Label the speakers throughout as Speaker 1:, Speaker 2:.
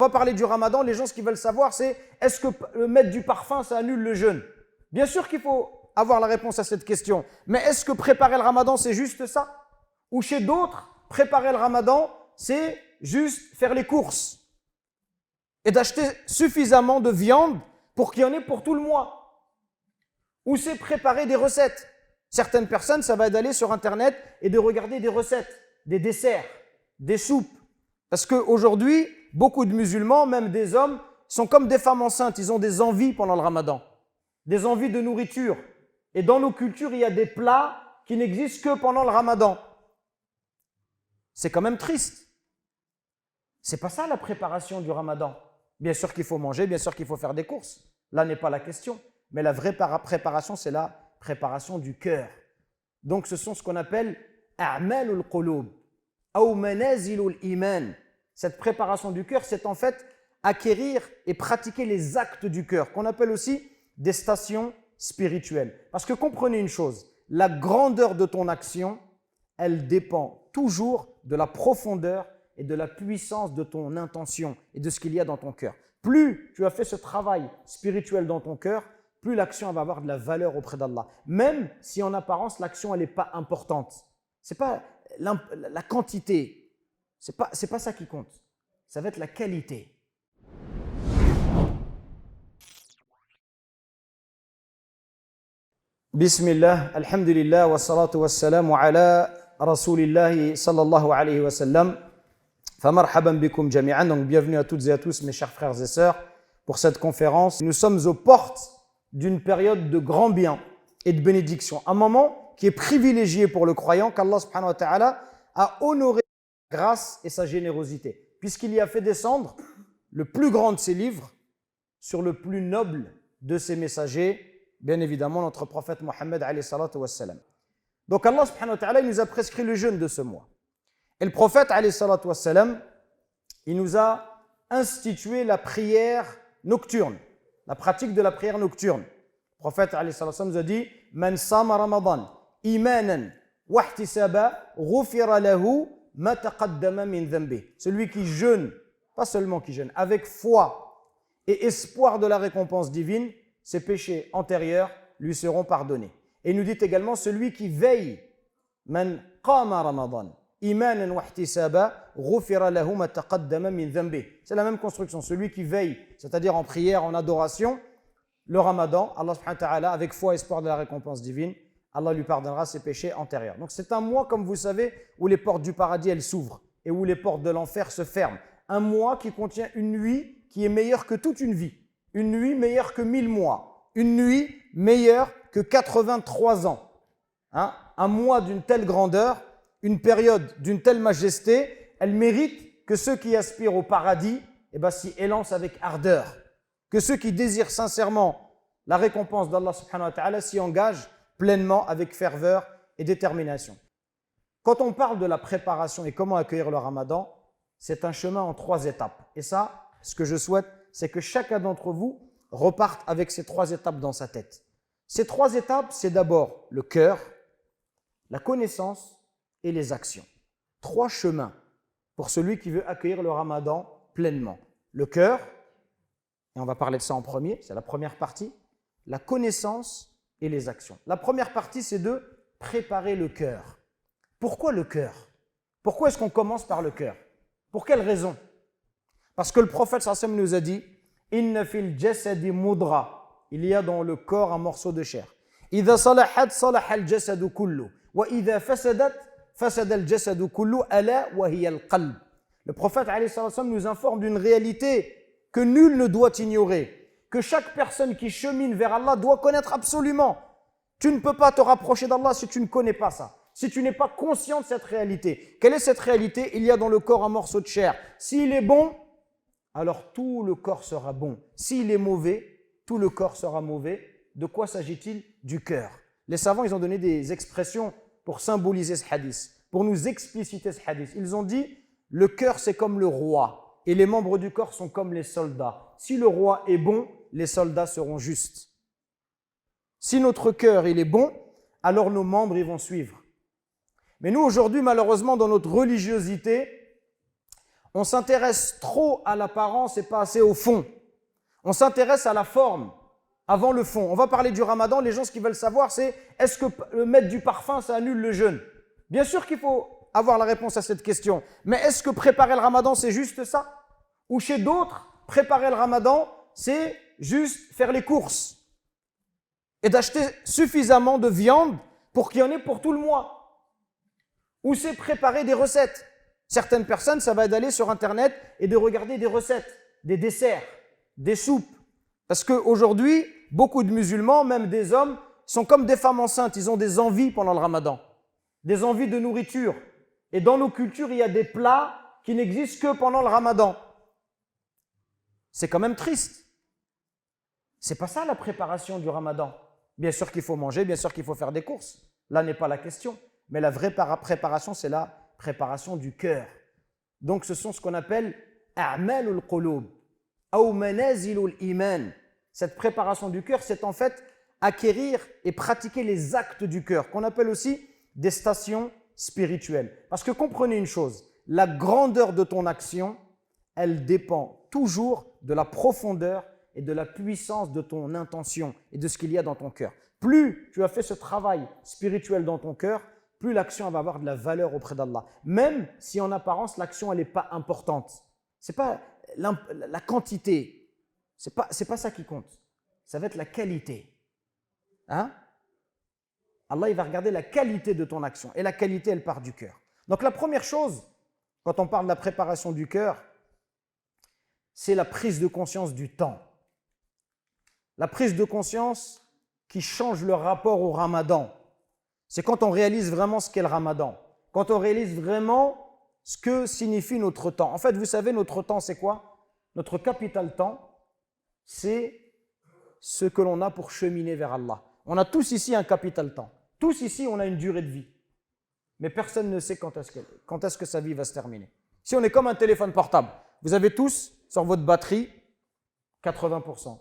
Speaker 1: On va parler du ramadan, les gens ce qu'ils veulent savoir c'est est-ce que mettre du parfum ça annule le jeûne? Bien sûr qu'il faut avoir la réponse à cette question, mais est-ce que préparer le ramadan c'est juste ça? Ou chez d'autres, préparer le ramadan c'est juste faire les courses et d'acheter suffisamment de viande pour qu'il y en ait pour tout le mois? Ou c'est préparer des recettes? Certaines personnes, ça va être d'aller sur Internet et de regarder des recettes, des desserts, des soupes. Parce qu'aujourd'hui, beaucoup de musulmans, même des hommes, sont comme des femmes enceintes. Ils ont des envies pendant le ramadan, des envies de nourriture. Et dans nos cultures, il y a des plats qui n'existent que pendant le ramadan. C'est quand même triste. C'est pas ça la préparation du ramadan. Bien sûr qu'il faut manger, bien sûr qu'il faut faire des courses. Là n'est pas la question. Mais la vraie préparation, c'est la préparation du cœur. Donc ce sont ce qu'on appelle a'malul qulub ou manazilul iman. Cette préparation du cœur, c'est en fait acquérir et pratiquer les actes du cœur, qu'on appelle aussi des stations spirituelles. Parce que comprenez une chose, la grandeur de ton action, elle dépend toujours de la profondeur et de la puissance de ton intention et de ce qu'il y a dans ton cœur. Plus tu as fait ce travail spirituel dans ton cœur, plus l'action va avoir de la valeur auprès d'Allah. Même si en apparence, l'action elle n'est pas importante. Ce n'est pas la quantité, ce n'est pas ça qui compte. Ça va être la qualité. Bismillah, alhamdulillah, wa salatu wa salamu ala rasulillahi sallallahu alayhi wa sallam. Famarhaban bikum jami'an. Donc bienvenue à toutes et à tous mes chers frères et sœurs pour cette conférence. Nous sommes aux portes d'une période de grand bien et de bénédiction. Un moment qui est privilégié pour le croyant, qu'Allah subhanahu wa ta'ala a honoré sa grâce et sa générosité, puisqu'il y a fait descendre le plus grand de ses livres sur le plus noble de ses messagers, bien évidemment notre prophète Mohammed alayhi salatu wassalam. Donc Allah subhanahu wa ta'ala il nous a prescrit le jeûne de ce mois. Et le prophète alayhi salatu wassalam, il nous a institué la prière nocturne. La pratique de la prière nocturne. Le prophète alayhi salatu wassalam nous a dit Man sama ramadan imanan wa ihtisaba ghufira lahu ma taqaddama min dhanbi. Celui qui jeûne, pas seulement qui jeûne, avec foi et espoir de la récompense divine, ses péchés antérieurs lui seront pardonnés. Et il nous dit également celui qui veille Man qama ramadan imanan wa ihtisaba ghufira lahu ma taqaddama min dhanbi. C'est la même construction, celui qui veille, c'est-à-dire en prière, en adoration, le ramadan, Allah subhanahu wa ta'ala, avec foi et espoir de la récompense divine, Allah lui pardonnera ses péchés antérieurs. Donc c'est un mois, comme vous savez, où les portes du paradis, elles s'ouvrent et où les portes de l'enfer se ferment. Un mois qui contient une nuit qui est meilleure que toute une vie. Une nuit meilleure que 1000 mois. Une nuit meilleure que 83 ans. Hein? Un mois d'une telle grandeur, une période d'une telle majesté, elle mérite que ceux qui aspirent au paradis s'y élancent avec ardeur. Que ceux qui désirent sincèrement la récompense d'Allah subhanahu wa ta'ala s'y engagent pleinement avec ferveur et détermination. Quand on parle de la préparation et comment accueillir le ramadan, c'est un chemin en 3 étapes. Et ça, ce que je souhaite, c'est que chacun d'entre vous reparte avec ces 3 étapes dans sa tête. Ces 3 étapes, c'est d'abord le cœur, la connaissance et les actions. 3 chemins pour celui qui veut accueillir le ramadan pleinement. Le cœur, et on va parler de ça en premier, c'est la première partie, la connaissance et les actions. La première partie, c'est de préparer le cœur. Pourquoi le cœur? Pourquoi est-ce qu'on commence par le cœur? Pour quelle raison? Parce que le prophète sallallahu alayhi wa sallam nous a dit « Inna fil jasadi mudra » il y a dans le corps un morceau de chair. « Idha salahat salaha al-jasadu kullu wa idha fasadat fasada al-jasadu kullu ala wa hiya al-qalb » Le prophète alayhi wa sallam nous informe d'une réalité que nul ne doit ignorer, que chaque personne qui chemine vers Allah doit connaître absolument. Tu ne peux pas te rapprocher d'Allah si tu ne connais pas ça, si tu n'es pas conscient de cette réalité. Quelle est cette réalité? Il y a dans le corps un morceau de chair. S'il est bon, alors tout le corps sera bon. S'il est mauvais, tout le corps sera mauvais. De quoi s'agit-il? Du cœur. Les savants, ils ont donné des expressions pour symboliser ce hadith, pour nous expliciter ce hadith. Ils ont dit, le cœur c'est comme le roi. Et les membres du corps sont comme les soldats. Si le roi est bon, les soldats seront justes. Si notre cœur il est bon, alors nos membres ils vont suivre. Mais nous aujourd'hui, malheureusement, dans notre religiosité, On s'intéresse trop à l'apparence et pas assez au fond. On s'intéresse à la forme avant le fond. On va parler du ramadan. Les gens, ce qu'ils veulent savoir, c'est est-ce que mettre du parfum, ça annule le jeûne? Bien sûr qu'il faut avoir la réponse à cette question. Mais est-ce que préparer le ramadan, c'est juste ça? Ou chez d'autres, préparer le ramadan, c'est juste faire les courses et d'acheter suffisamment de viande pour qu'il y en ait pour tout le mois. Ou c'est préparer des recettes. Certaines personnes, ça va être d'aller sur Internet et de regarder des recettes, des desserts, des soupes. Parce qu'aujourd'hui, beaucoup de musulmans, même des hommes, sont comme des femmes enceintes. Ils ont des envies pendant le ramadan, des envies de nourriture. Et dans nos cultures, il y a des plats qui n'existent que pendant le ramadan. C'est quand même triste. C'est pas ça la préparation du ramadan. Bien sûr qu'il faut manger, bien sûr qu'il faut faire des courses. Là n'est pas la question. Mais la vraie préparation, c'est la préparation du cœur. Donc ce sont ce qu'on appelle a'malul qulub ou manazilul iman. Cette préparation du cœur, c'est en fait acquérir et pratiquer les actes du cœur, qu'on appelle aussi des stations spirituelles. Parce que comprenez une chose, la grandeur de ton action, elle dépend toujours de la profondeur et de la puissance de ton intention et de ce qu'il y a dans ton cœur. Plus tu as fait ce travail spirituel dans ton cœur, plus l'action va avoir de la valeur auprès d'Allah. Même si en apparence, l'action elle n'est pas importante. Ce n'est pas la quantité, ce n'est pas ça qui compte. Ça va être la qualité. Hein? Allah il va regarder la qualité de ton action et la qualité elle part du cœur. Donc la première chose, quand on parle de la préparation du cœur, c'est la prise de conscience du temps. La prise de conscience qui change le rapport au ramadan. C'est quand on réalise vraiment ce qu'est le ramadan. Quand on réalise vraiment ce que signifie notre temps. En fait, vous savez, notre temps, c'est quoi? Notre capital temps, c'est ce que l'on a pour cheminer vers Allah. On a tous ici un capital temps. Tous ici, on a une durée de vie. Mais personne ne sait quand est-ce que sa vie va se terminer. Si on est comme un téléphone portable, vous avez tous sur votre batterie 80%.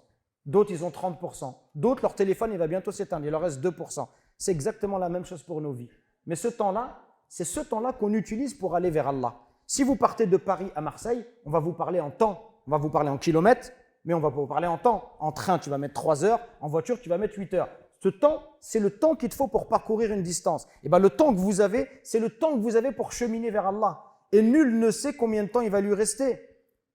Speaker 1: D'autres, ils ont 30%. D'autres, leur téléphone, il va bientôt s'éteindre. Il leur reste 2%. C'est exactement la même chose pour nos vies. Mais ce temps-là, c'est ce temps-là qu'on utilise pour aller vers Allah. Si vous partez de Paris à Marseille, on va vous parler en temps. On va vous parler en kilomètres, mais on va pas vous parler en temps. En train, tu vas mettre 3 heures. En voiture, tu vas mettre 8 heures. Ce temps, c'est le temps qu'il te faut pour parcourir une distance. Et bien, le temps que vous avez, c'est le temps que vous avez pour cheminer vers Allah. Et nul ne sait combien de temps il va lui rester.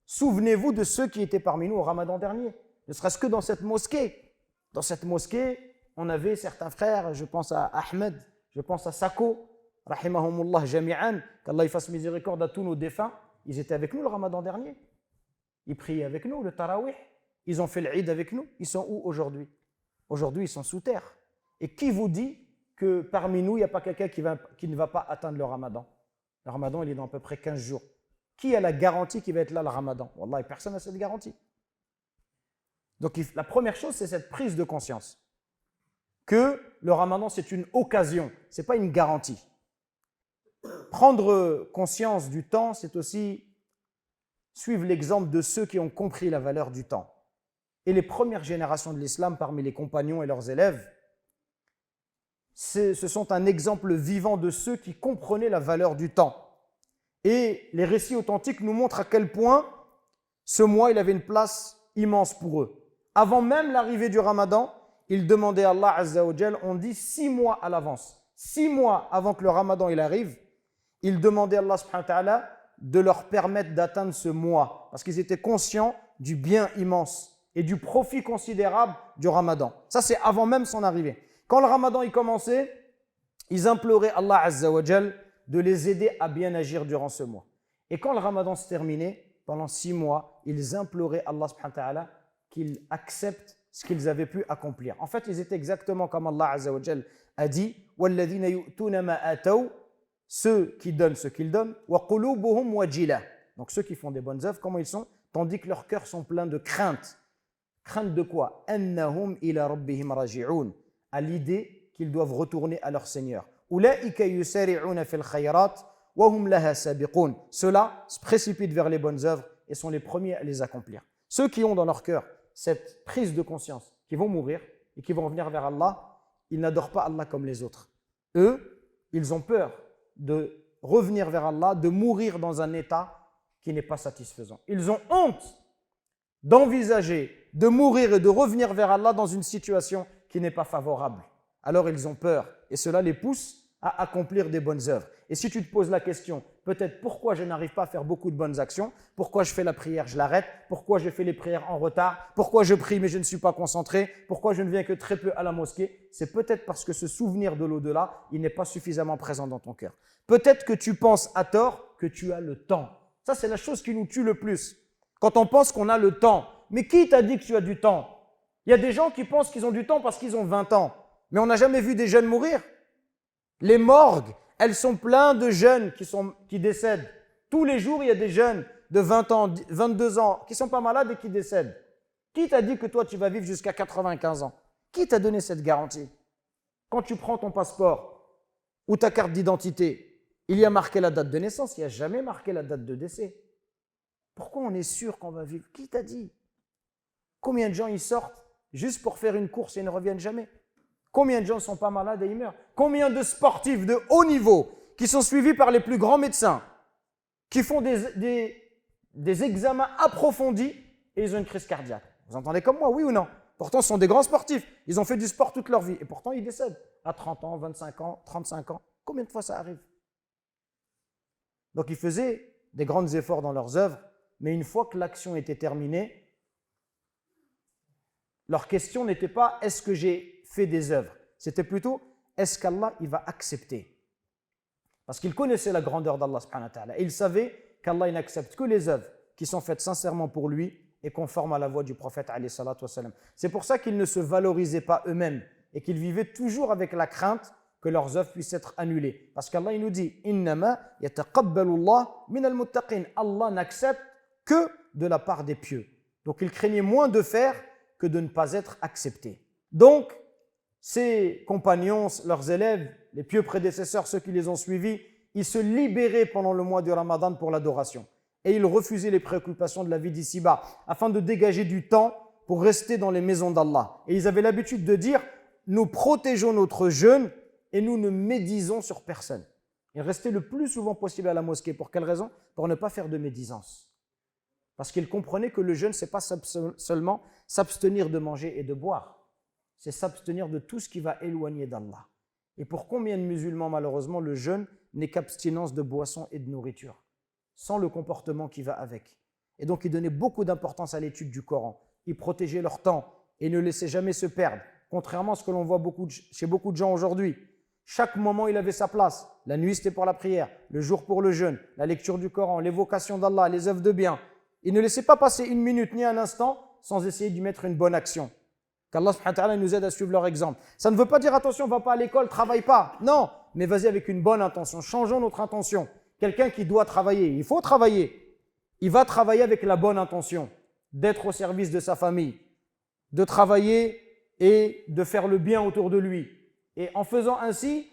Speaker 1: Souvenez-vous de ceux qui étaient parmi nous au Ramadan dernier. Ne serait-ce que dans cette mosquée. Dans cette mosquée, on avait certains frères, je pense à Ahmed, je pense à Sako, rahimahumullah jami'an, qu'Allah fasse miséricorde à tous nos défunts. Ils étaient avec nous le Ramadan dernier. Ils priaient avec nous, le Tarawih. Ils ont fait l'Eid avec nous. Ils sont où aujourd'hui? Aujourd'hui, ils sont sous terre. Et qui vous dit que parmi nous, il n'y a pas quelqu'un qui ne va pas atteindre le Ramadan? Le Ramadan, il est dans à peu près 15 jours. Qui a la garantie qu'il va être là le Ramadan? Wallah, personne n'a cette garantie. Donc la première chose, c'est cette prise de conscience que le Ramadan, c'est une occasion, ce n'est pas une garantie. Prendre conscience du temps, c'est aussi suivre l'exemple de ceux qui ont compris la valeur du temps. Et les premières générations de l'islam, parmi les compagnons et leurs élèves, ce sont un exemple vivant de ceux qui comprenaient la valeur du temps. Et les récits authentiques nous montrent à quel point ce mois, il avait une place immense pour eux. Avant même l'arrivée du Ramadan, ils demandaient à Allah Azza wa Jal, on dit 6 mois à l'avance. 6 mois avant que le Ramadan il arrive, ils demandaient à Allah subhanahu wa ta'ala de leur permettre d'atteindre ce mois. Parce qu'ils étaient conscients du bien immense et du profit considérable du Ramadan. Ça, c'est avant même son arrivée. Quand le Ramadan il commençait, ils imploraient Allah Azza wa Jal de les aider à bien agir durant ce mois. Et quand le Ramadan se terminait, pendant 6 mois, ils imploraient Allah subhanahu wa ta'ala qu'ils acceptent ce qu'ils avaient pu accomplir. En fait, ils étaient exactement comme Allah Azza wa Jal a dit وَالَّذِينَ يُؤْتُونَ مَا آتَوْا, ceux qui donnent ce qu'ils donnent, وَقُلُوبُهُمْ وَجِلَةٌ, donc ceux qui font des bonnes œuvres, comment ils sont? Tandis que leurs cœurs sont pleins de crainte. Crainte de quoi? أَنَّهُمْ إِلَى رَبِّهِمْ رَاجِعُونَ, à l'idée qu'ils doivent retourner à leur Seigneur. أُولَئِكَ يُسَارِعُونَ فِي الْخَيْرَاتِ وَهُمْ لَهَا سَابِقُونَ, ceux-là se précipitent vers les bonnes œuvres et sont les premiers à les accomplir. Ceux qui ont dans leur cœur cette prise de conscience, qui vont mourir et qui vont revenir vers Allah, ils n'adorent pas Allah comme les autres. Eux, ils ont peur de revenir vers Allah, de mourir dans un état qui n'est pas satisfaisant. Ils ont honte d'envisager de mourir et de revenir vers Allah dans une situation qui n'est pas favorable. Alors ils ont peur et cela les pousse à accomplir des bonnes œuvres. Et si tu te poses la question, peut-être pourquoi je n'arrive pas à faire beaucoup de bonnes actions, pourquoi je fais la prière, je l'arrête, pourquoi je fais les prières en retard, pourquoi je prie mais je ne suis pas concentré, pourquoi je ne viens que très peu à la mosquée, c'est peut-être parce que ce souvenir de l'au-delà, il n'est pas suffisamment présent dans ton cœur. Peut-être que tu penses à tort que tu as le temps. Ça, c'est la chose qui nous tue le plus. Quand on pense qu'on a le temps. Mais qui t'a dit que tu as du temps? Il y a des gens qui pensent qu'ils ont du temps parce qu'ils ont 20 ans. Mais on n'a jamais vu des jeunes mourir. Les morgues, elles sont pleines de jeunes qui décèdent. Tous les jours, il y a des jeunes de 20 ans, 22 ans qui ne sont pas malades et qui décèdent. Qui t'a dit que toi, tu vas vivre jusqu'à 95 ans? Qui t'a donné cette garantie? Quand tu prends ton passeport ou ta carte d'identité, il y a marqué la date de naissance, il n'y a jamais marqué la date de décès. Pourquoi on est sûr qu'on va vivre? Qui t'a dit? Combien de gens y sortent juste pour faire une course et ne reviennent jamais? Combien de gens ne sont pas malades et ils meurent? Combien de sportifs de haut niveau qui sont suivis par les plus grands médecins, qui font des examens approfondis et ils ont une crise cardiaque? Vous entendez comme moi, oui ou non? Pourtant, ce sont des grands sportifs. Ils ont fait du sport toute leur vie et pourtant, ils décèdent à 30 ans, 25 ans, 35 ans. Combien de fois ça arrive? Donc, ils faisaient des grands efforts dans leurs œuvres, mais une fois que l'action était terminée, leur question n'était pas « est-ce que j'ai fait des œuvres ?» C'était plutôt « est-ce qu'Allah il va accepter ?» Parce qu'ils connaissaient la grandeur d'Allah subhanahu wa ta'ala. Et ils savaient qu'Allah il n'accepte que les œuvres qui sont faites sincèrement pour lui et conformes à la voie du prophète alayhi salatu wassalam. C'est pour ça qu'ils ne se valorisaient pas eux-mêmes et qu'ils vivaient toujours avec la crainte que leurs œuvres puissent être annulées. Parce qu'Allah il nous dit « Innama yataqabbalu Allah min al-muttaqin » Allah n'accepte que de la part des pieux. Donc ils craignaient moins de faire que de ne pas être acceptés. Donc, ces compagnons, leurs élèves, les pieux prédécesseurs, ceux qui les ont suivis, ils se libéraient pendant le mois du Ramadan pour l'adoration. Et ils refusaient les préoccupations de la vie d'ici-bas, afin de dégager du temps pour rester dans les maisons d'Allah. Et ils avaient l'habitude de dire, nous protégeons notre jeûne et nous ne médisons sur personne. Ils restaient le plus souvent possible à la mosquée. Pour quelle raison? Pour ne pas faire de médisance. Parce qu'ils comprenaient que le jeûne, ce n'est pas seulement s'abstenir de manger et de boire. C'est s'abstenir de tout ce qui va éloigner d'Allah. Et pour combien de musulmans, malheureusement, le jeûne n'est qu'abstinence de boissons et de nourriture, sans le comportement qui va avec. Et donc, ils donnaient beaucoup d'importance à l'étude du Coran. Ils protégeaient leur temps et ne laissaient jamais se perdre. Contrairement à ce que l'on voit chez beaucoup de gens aujourd'hui. Chaque moment, il avait sa place. La nuit, c'était pour la prière. Le jour pour le jeûne. La lecture du Coran, l'évocation d'Allah, les œuvres de bien. Ils ne laissaient pas passer une minute ni un instant sans essayer d'y mettre une bonne action. Qu'Allah subhanahu wa ta'ala nous aide à suivre leur exemple. Ça ne veut pas dire attention, va pas à l'école, travaille pas. Non, mais vas-y avec une bonne intention. Changeons notre intention. Quelqu'un qui doit travailler, il faut travailler. Il va travailler avec la bonne intention d'être au service de sa famille, de travailler et de faire le bien autour de lui. Et en faisant ainsi,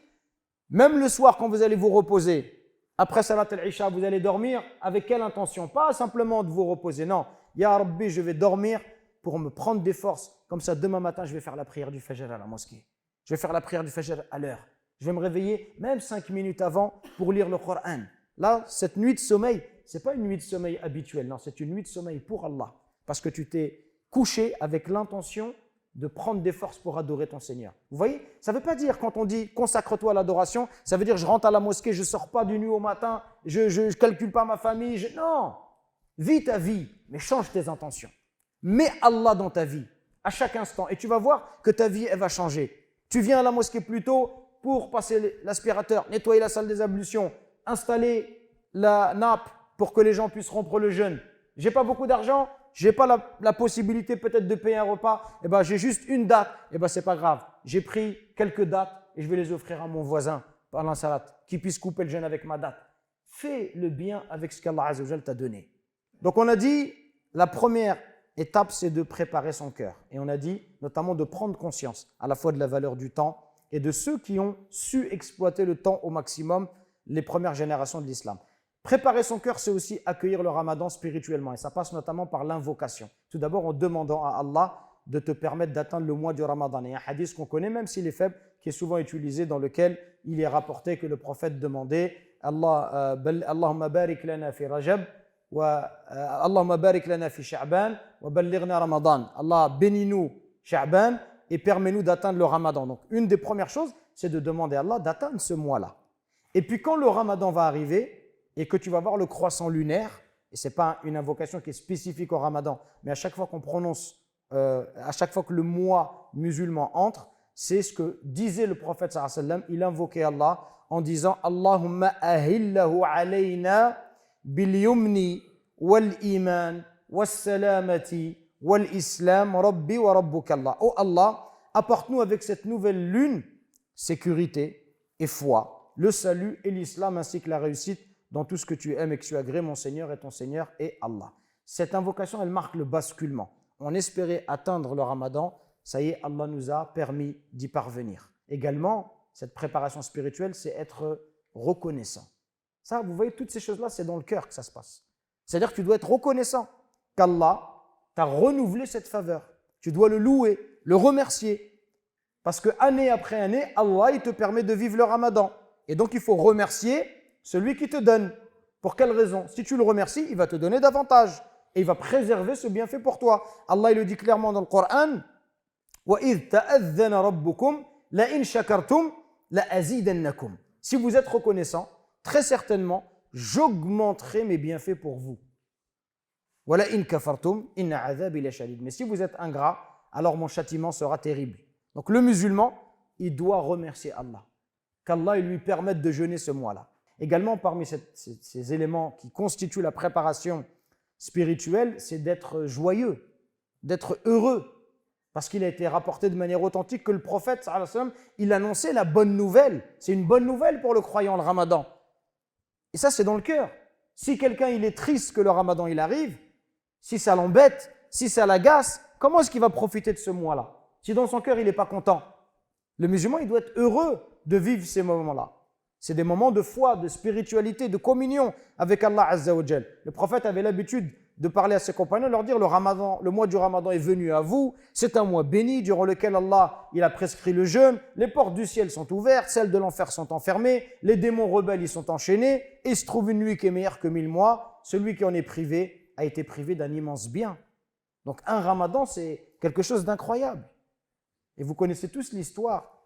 Speaker 1: même le soir quand vous allez vous reposer, après Salat al-Isha, vous allez dormir avec quelle intention? Pas simplement de vous reposer, non. Ya Rabbi, je vais dormir pour me prendre des forces. Comme ça, demain matin, je vais faire la prière du Fajr à la mosquée. Je vais faire la prière du Fajr à l'heure. Je vais me réveiller même 5 minutes avant pour lire le Coran. Là, cette nuit de sommeil, ce n'est pas une nuit de sommeil habituelle, non, c'est une nuit de sommeil pour Allah. Parce que tu t'es couché avec l'intention de prendre des forces pour adorer ton Seigneur. Vous voyez, ça ne veut pas dire quand on dit consacre-toi à l'adoration, ça veut dire je rentre à la mosquée, je ne sors pas du nuit au matin, je ne calcule pas ma famille. Non, vis ta vie, mais change tes intentions. Mets Allah dans ta vie, à chaque instant, et tu vas voir que ta vie, elle va changer. Tu viens à la mosquée plus tôt pour passer l'aspirateur, nettoyer la salle des ablutions, installer la nappe pour que les gens puissent rompre le jeûne. J'ai pas beaucoup d'argent, j'ai pas la possibilité peut-être de payer un repas, eh ben j'ai juste une date, eh ben c'est pas grave. J'ai pris quelques dates et je vais les offrir à mon voisin pendant la salat, qui puisse couper le jeûne avec ma date. Fais le bien avec ce qu'Allah Azza wa Jal t'a donné. Donc on a dit, la première étape, c'est de préparer son cœur. Et on a dit notamment de prendre conscience à la fois de la valeur du temps et de ceux qui ont su exploiter le temps au maximum, les premières générations de l'islam. Préparer son cœur, c'est aussi accueillir le Ramadan spirituellement. Et ça passe notamment par l'invocation. Tout d'abord en demandant à Allah de te permettre d'atteindre le mois du Ramadan. Il y a un hadith qu'on connaît, même s'il est faible, qui est souvent utilisé, dans lequel il est rapporté que le prophète demandait Allahumma barik lana fi Rajab Allahumma barik lana fi Sha'ban wa ballighna Ramadan. Allah bénis-nous Sha'ban et permets-nous d'atteindre le Ramadan. Donc, une des premières choses, c'est de demander à Allah d'atteindre ce mois-là. Et puis, quand le Ramadan va arriver et que tu vas voir le croissant lunaire, et ce n'est pas une invocation qui est spécifique au Ramadan, mais à chaque fois qu'on prononce, à chaque fois que le mois musulman entre, c'est ce que disait le prophète sallallahu alayhi wa sallam. Il invoquait Allah en disant Allahumma ahillahu alayna bil yumni wal iman was salamati wal islam rabbi wa rabbukallah. Oh Allah, apporte-nous avec cette nouvelle lune sécurité et foi, le salut et l'islam ainsi que la réussite dans tout ce que tu aimes et que tu agrées, mon Seigneur et ton Seigneur est Allah. Cette invocation, elle marque le basculement. On espérait atteindre le Ramadan, ça y est, Allah nous a permis d'y parvenir. Également, cette préparation spirituelle, c'est être reconnaissant. Ça, vous voyez, toutes ces choses-là, c'est dans le cœur que ça se passe. C'est-à-dire que tu dois être reconnaissant qu'Allah t'a renouvelé cette faveur. Tu dois le louer, le remercier. Parce que année après année, Allah, il te permet de vivre le Ramadan. Et donc, il faut remercier celui qui te donne. Pour quelle raison? Si tu le remercies, il va te donner davantage. Et il va préserver ce bienfait pour toi. Allah, il le dit clairement dans le Coran. وَإِذْ تَأَذَّنَ رَبُّكُمْ لَإِنْ شَكَرْتُمْ لَأَزِيدَنَّكُمْ. Si vous êtes reconnaissant, très certainement, j'augmenterai mes bienfaits pour vous. وَلَإِنْ كَفَرْتُمْ إِنَّ عَذَابِي لَشَدِيدٌ. Mais si vous êtes ingrat, alors mon châtiment sera terrible. Donc le musulman, il doit remercier Allah. Qu'Allah il lui permette de jeûner ce mois-là. Également, parmi ces éléments qui constituent la préparation spirituelle, c'est d'être joyeux, d'être heureux. Parce qu'il a été rapporté de manière authentique que le prophète, sallallahu alayhi wa sallam, il annonçait la bonne nouvelle. C'est une bonne nouvelle pour le croyant, le Ramadan. Et ça, c'est dans le cœur. Si quelqu'un il est triste que le Ramadan il arrive, si ça l'embête, si ça l'agace, comment est-ce qu'il va profiter de ce mois-là? Si dans son cœur il n'est pas content. Le musulman, il doit être heureux de vivre ces moments-là. C'est des moments de foi, de spiritualité, de communion avec Allah Azza wa Jal. Le prophète avait l'habitude de parler à ses compagnons, leur dire le mois du Ramadan est venu à vous, c'est un mois béni durant lequel Allah il a prescrit le jeûne, les portes du ciel sont ouvertes, celles de l'enfer sont enfermées, les démons rebelles ils sont enchaînés, et il se trouve une nuit qui est meilleure que 1000 mois, celui qui en est privé a été privé d'un immense bien. Donc un Ramadan c'est quelque chose d'incroyable. Et vous connaissez tous l'histoire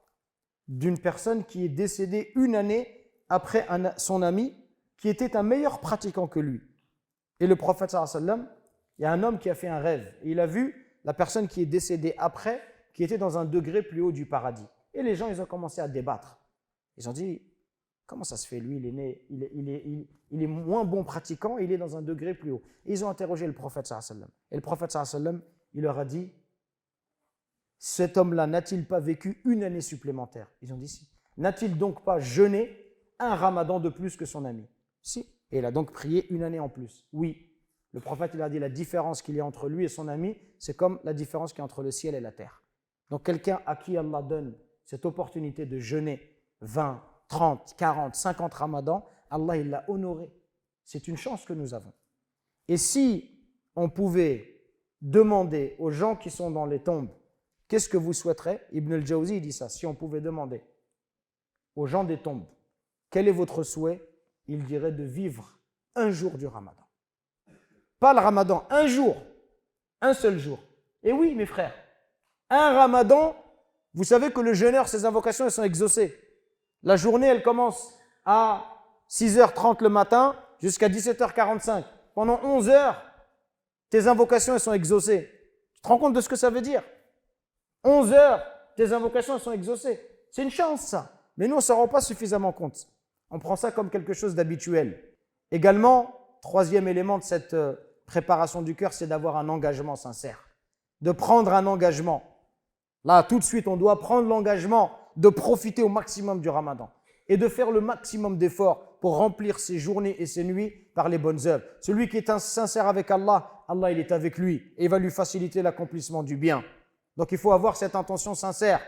Speaker 1: d'une personne qui est décédée une année après son ami qui était un meilleur pratiquant que lui. Et le prophète sallallahu alayhi wa sallam, il y a un homme qui a fait un rêve. Et il a vu la personne qui est décédée après, qui était dans un degré plus haut du paradis. Et les gens, ils ont commencé à débattre. Ils ont dit, comment ça se fait, lui, il est moins bon pratiquant, il est dans un degré plus haut. Et ils ont interrogé le prophète sallallahu alayhi wa sallam. Et le prophète sallallahu alayhi wa sallam, il leur a dit, cet homme-là n'a-t-il pas vécu une année supplémentaire? Ils ont dit si. N'a-t-il donc pas jeûné un Ramadan de plus que son ami? Si. Et il a donc prié une année en plus. Oui. Le prophète il a dit la différence qu'il y a entre lui et son ami, c'est comme la différence qu'il y a entre le ciel et la terre. Donc quelqu'un à qui Allah donne cette opportunité de jeûner 20, 30, 40, 50 Ramadans, Allah il l'a honoré. C'est une chance que nous avons. Et si on pouvait demander aux gens qui sont dans les tombes, qu'est-ce que vous souhaiterez? Ibn al-Jawzi dit ça. Si on pouvait demander aux gens des tombes, quel est votre souhait? Il dirait de vivre un jour du Ramadan. Pas le Ramadan, un jour, un seul jour. Et oui, mes frères, un Ramadan, vous savez que le jeûneur, ses invocations, elles sont exaucées. La journée, elle commence à 6h30 le matin jusqu'à 17h45. Pendant 11 heures, tes invocations, elles sont exaucées. Tu te rends compte de ce que ça veut dire? 11 heures, tes invocations elles sont exaucées. C'est une chance, ça. Mais nous, on ne s'en rend pas suffisamment compte. On prend ça comme quelque chose d'habituel. Également, troisième élément de cette préparation du cœur, c'est d'avoir un engagement sincère. De prendre un engagement. Là, tout de suite, on doit prendre l'engagement de profiter au maximum du Ramadan et de faire le maximum d'efforts pour remplir ses journées et ses nuits par les bonnes œuvres. Celui qui est sincère avec Allah, Allah il est avec lui et va lui faciliter l'accomplissement du bien. Donc il faut avoir cette intention sincère.